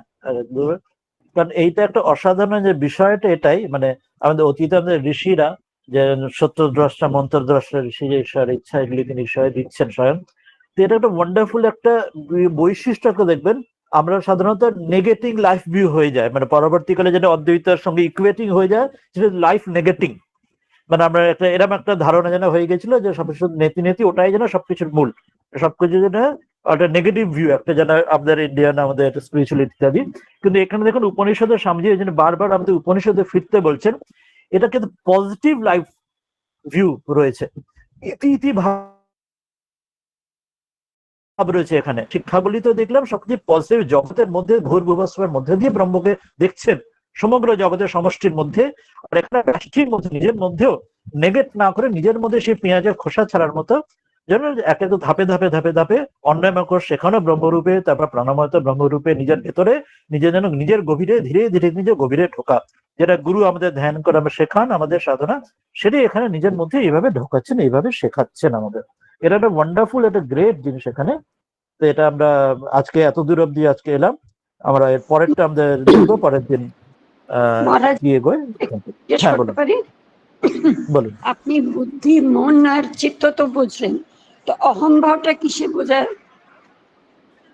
কারণ এইটা একটা অসাধারণ যে বিষয়টা এটাই, মানে আমাদের অতীতে আমাদের ঋষিরা যে সত্যদ্রষ্টা মন্ত্রদ্রষ্টা ঋষি যে ঈশ্বরের ইচ্ছা এগুলি তিনি ঈশ্বরে দিচ্ছেন স্বয়ং। তো এটা একটা ওয়ান্ডারফুল একটা বৈশিষ্ট্য একটা দেখবেন, আমরা সাধারণত নেগেটিভ লাইফ ভিউ হয়ে যায়, মানে পরবর্তীকালে যেটা অদ্বৈতের সঙ্গে ইকুয়েটিং হয়ে যায় সেটা লাইফ নেগেটিভ। মানে আমরা একটা এরকম একটা ধারণা যেন হয়ে গেছিল যে সবকিছু নেতি নেতি ওটাই যেন সবকিছুর মূল, সবকিছু যেন একটা নেগেটিভ ভিউ, একটা যেন আমাদের ইন্ডিয়ান আমাদের স্পিরিচুয়াল ইত্যাদি। কিন্তু এখানে দেখুন উপনিষদের স্বামীজি এই জন্য বারবার আমাদের উপনিষদে ফিরতে বলছেন, এটা কিন্তু পজিটিভ লাইফ ভিউ রয়েছে, ইতি ইতি ভাব রয়েছে এখানে। শিক্ষাগুলি তো দেখলাম সবচেয়ে পজিটিভ, জগতের মধ্যে ভূর্ভুবস্বের মধ্যে দিয়ে ব্রহ্মকে দেখছেন, সমগ্র জগতের সমষ্টির মধ্যে। আর একটা রাষ্ট্রের মধ্যে নিজের মধ্যেও নেগেট না করে নিজের মধ্যে সেই পেঁয়াজের খোসা ছাড়ার মতো যেন এক এক ধাপে ধাপে ধাপে ধাপে অন্যায় কোষ সেখানে ব্রহ্মরূপে, তারপর প্রাণময়ত ব্রহ্মরূপে নিজের ভেতরে নিজে যেন নিজের গভীরে ধীরে ধীরে নিজের গভীরে ঢোকা, যেটা গুরু আমাদের ধ্যান করে আমরা শেখান আমাদের সাধনা, সেটাই এখানে নিজের মধ্যে এইভাবে ঢোকাচ্ছেন, এইভাবে শেখাচ্ছেন আমাদের। এটা একটা ওয়ান্ডারফুল, একটা গ্রেট জিনিস এখানে। তো এটা আমরা আজকে এত দূর অব্দি আজকে এলাম, আমরা এর পরেরটা আমাদের দেখবো পরের দিন মহারাজ দিয়ে গই। জিজ্ঞেস হ্যাঁ করতে বলুন, পারি? বলুন। আপনি বুদ্ধি মন আর চিত্ত তো বুঝলেন, তো অহং ভাবটা কিসে বোঝায়?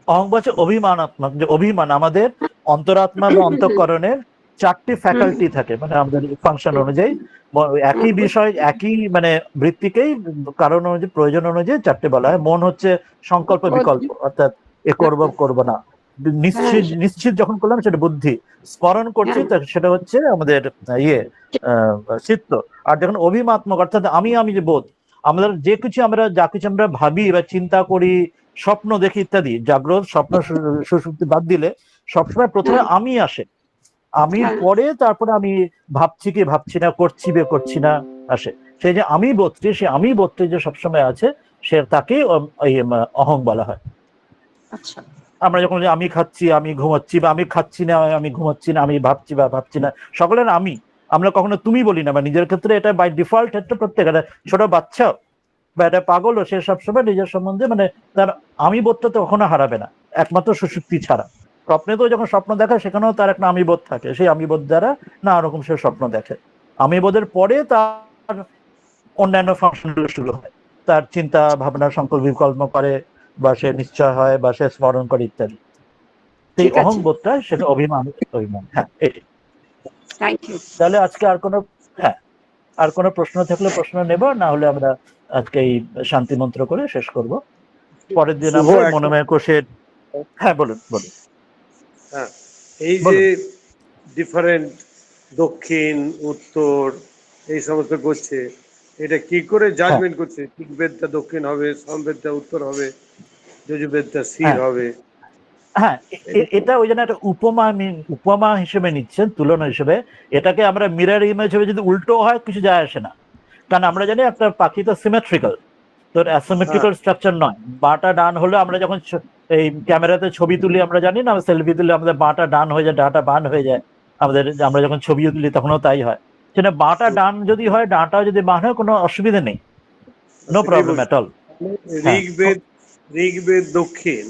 অহং হচ্ছে অভিমানাত্মক, যে অভিমান আমাদের অন্তরাত্মা বা অন্তঃকরণের 4টি ফ্যাকাল্টি থাকে, মানে আমাদের ফাংশন অনুযায়ী একই বিষয় একই মানে বৃত্তিকেই কারণ অনুযায়ী প্রয়োজন অনুযায়ী 4টে বলা হয়। মন হচ্ছে সংকল্প বিকল্প, অর্থাৎ এ করব করব না, নিশ্চিত নিশ্চিত যখন করলাম সেটা বুদ্ধি, স্মরণ করছি সেটা হচ্ছে আমাদের ইয়ে চিত্ত। আর যখন অভিমাত্মক অর্থাৎ আমি আমি যে বোধ, আমাদের যে কিছু আমরা যা কিছু আমরা ভাবি বা চিন্তা করি, স্বপ্ন দেখি ইত্যাদি, জাগ্রত স্বপ্ন সুষুপ্তি বাদ দিলে সবসময় প্রথমে আমি আসে, আমির পরে তারপরে আমি ভাবছি কি ভাবছি না, করছি বে করছি না আসে। সেই যে আমি বোধটি, সে আমি বোধটি যে সবসময় আছে, সে তাকে অহং বলা হয়। আচ্ছা, আমরা যখন আমি খাচ্ছি আমি ঘুমাচ্ছি, বা আমি খাচ্ছি না আমি ঘুমাচ্ছি না, আমি ভাবছি বা ভাবছি না, সকলের আমি, আমরা কখনো তুমি বলি না। বা নিজের ক্ষেত্রে এটা বাই ডিফল্ট ক্ষেত্রে প্রত্যেক একটা ছোট বাচ্চা বা একটা পাগলও সে সবসময় নিজের সম্বন্ধে মানে তার আমি বোধটা তো কখনো হারাবে না, একমাত্র সুষুপ্তি ছাড়া। স্বপ্নে তো যখন স্বপ্ন দেখে সেখানেও তার একটা আমি বোধ থাকে, সেই আমি বোধ দ্বারা না রকম সে স্বপ্ন দেখে। আমি বোধের পরে তার অন্যান্য ফাংশনগুলো শুরু হয়, তার চিন্তা ভাবনা সংকল্প বিকল্প করে, বা সে নিশ্চয় হয়, বা সে স্মরণ করে ইত্যাদি। এই ঠিক অহং আছে, বোধটা সেটা অভিমান, অভিমান। হ্যাঁ, এটি। Thank you. তাহলে আজকে আর কোনো, হ্যাঁ, আর কোনো প্রশ্ন থাকলে প্রশ্ন নেব, না হলে আমরা আজকে এই শান্তি মন্ত্র করে শেষ করব। পরের দিন শুভ আমরা একটা, মনোময় কোষের, হ্যাঁ বলুন বলুন হ্যাঁ, এই যে বলুন। ডিফারেন্ট দক্ষিণ উত্তর এই সমস্ত করছে, এটা কি করে হ্যাঁ, জাজমেন্ট করছে? ঋগ্বেদটা দক্ষিণ হবে, সামবেদটা উত্তর হবে, যজুর্বেদটা স্থির হ্যাঁ, হবে? হ্যাঁ, এটা ওই জন্য একটা উপমা, উপমা হিসেবে নিচ্ছেন, তুলনা হিসেবে। এটাকে আমরা মিরর ইমেজ হিসেবে যদি উল্টো হয় কিছু যায় আসে না, কারণ আমরা জানি একটা পাখি তো সিমেট্রিক্যাল, তোর হ্যাঁ, অ্যাসিমেট্রিক্যাল স্ট্রাকচার নয়। বাঁটা ডান হলে আমরা যখন এই ক্যামেরাতে ছবি তুলি আমরা জানি না, সেলফি তুলি আমাদের বাঁটা ডান হয়ে যায়, ডাটা বান হয়ে যায়। আমাদের আমরা যখন ছবি তুলি তখনও তাই হয়। সেটা বাঁটা ডান যদি হয়, ডাঁটাও যদি বান হয়, কোনো অসুবিধা নেই, নো সেটাই প্রবলেম বলছি। At all. হ্যাঁ, ঋগ্বেদ দক্ষিণ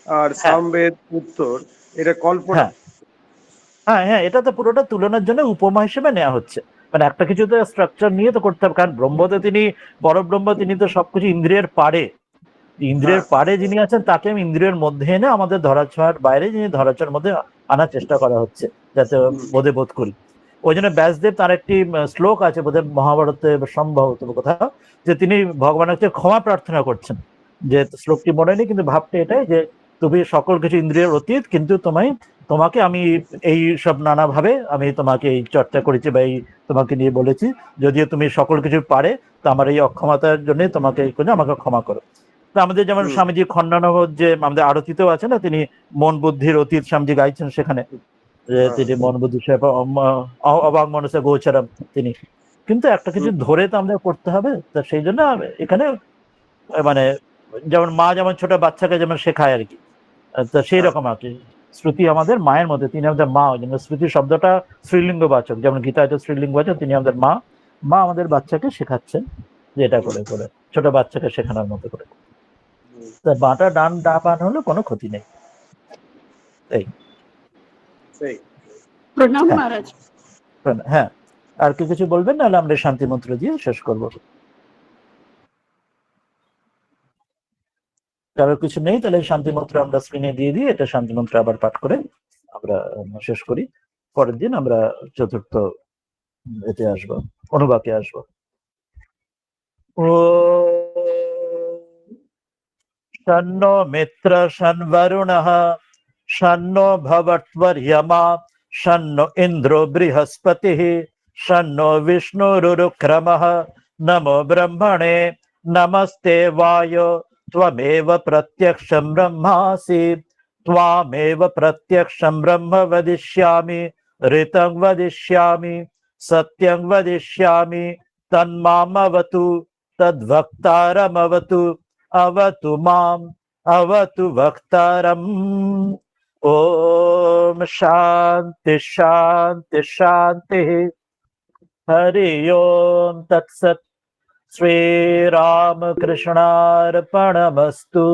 আর হ্যাঁ, সামবেদ উত্তর, এটা কল্পনা। হ্যাঁ, হ্যাঁ, হ্যাঁ, এটা তো পুরোটা তুলনার জন্য উপমা হিসেবে নেওয়া হচ্ছে। মানে একটা কিছু তো স্ট্রাকচার নিয়ে তো করতে হবে, কারণ ব্রহ্মতে তিনি পরব্রহ্ম, তিনি তো সবকিছু ইন্দ্রিয়ের পারে, ইন্দ্রিয়ের হ্যাঁ, পারে যিনি আছেন তাকে আমি ইন্দ্রিয়ের মধ্যে এনে আমাদের ধরাছোঁয়ার বাইরে যিনি ধরাছোঁয়ার মধ্যে আনার চেষ্টা করা হচ্ছে, যাতে বোধে বোধ করি। ওই জন্য ব্যাসদেব তার একটি শ্লোক আছে বোধহয় মহাভারতে বা সম্ভবত কোথাও, যে তিনি ভগবানের কাছে ক্ষমা প্রার্থনা করছেন। যে শ্লোকটি মনে নেই, কিন্তু ভাবটা এটাই যে তুমি সকল কিছু ইন্দ্রিয়ের অতীত, কিন্তু তোমাকে আমি এই সব নানাভাবে আমি তোমাকে এই চর্চা করেছি বা এই তোমাকে নিয়ে বলেছি, যদিও তুমি সকল কিছু পারে, তো আমার এই অক্ষমতার জন্য তোমাকে এই করে আমাকে ক্ষমা করো। তো আমাদের যেমন স্বামীজি খণ্ডানবদ যে আমাদের আরতিতেও আছে না, তিনি মন বুদ্ধির অতীত স্বামীজি গাইছেন সেখানে, যে তিনি মন বুদ্ধি অবাক মনসে গোচরম তিনি। কিন্তু একটা কিছু ধরে তো আমাদের করতে হবে, তা সেই জন্য এখানে মানে যেমন মা যেমন ছোট বাচ্চাকে যেমন শেখায় আর কি, তা সেই রকম আর কি শ্রুতি আমাদের মায়ের মধ্যে, তিনি আমাদের মা। ওই জন্য শ্রুতি শব্দটা স্ত্রীলিঙ্গবাচক, যেমন গীতা স্ত্রীলিঙ্গবাচক, তিনি আমাদের মা। মা আমাদের বাচ্চাকে শেখাচ্ছেন যে এটা করে করে, ছোট বাচ্চাকে শেখানোর মতো করে। তা বাঁটা ডান ডা বান হলে কোনো ক্ষতি নেই। এই প্রণাম হ্যাঁ। মহারাজ। হ্যাঁ, আর কি কিছু বলবেন, নাহলে আমরা শান্তি মন্ত্র দিয়ে শেষ করবো। কারোর কিছু নেই, তাহলে শান্তি মন্ত্র আমরা স্ক্রিনে দিয়ে দিই, এটা শান্তি মন্ত্র আবার পাঠ করে আমরা শেষ করি। পরের দিন আমরা চতুর্থ এতে আসবো, অনুবাকে আসবো। ও শন্ন মিত্র শন্বরুণঃ শন্ন ভবৎবর্য়মা শন্ন ইন্দ্র বৃহস্পতিঃ শন্ন বিষ্ণুরুক্রমঃ নমো ব্রহ্মণে নমস্তে বায় त्वमेव प्रत्यक्षं ब्रह्मासि त्वामेव प्रत्यक्षं ब्रह्म वदिष्यामि ऋतं वदिष्यामि सत्यं वदिष्यामि तन्मामवतु तद्वक्तारमवतु अवतु माम् अवतु वक्तारम्। ॐ शान्ति शान्ति शान्तिः। हरि ओम तत्सत्। श्रीरामकृष्णार्पणमस्तु।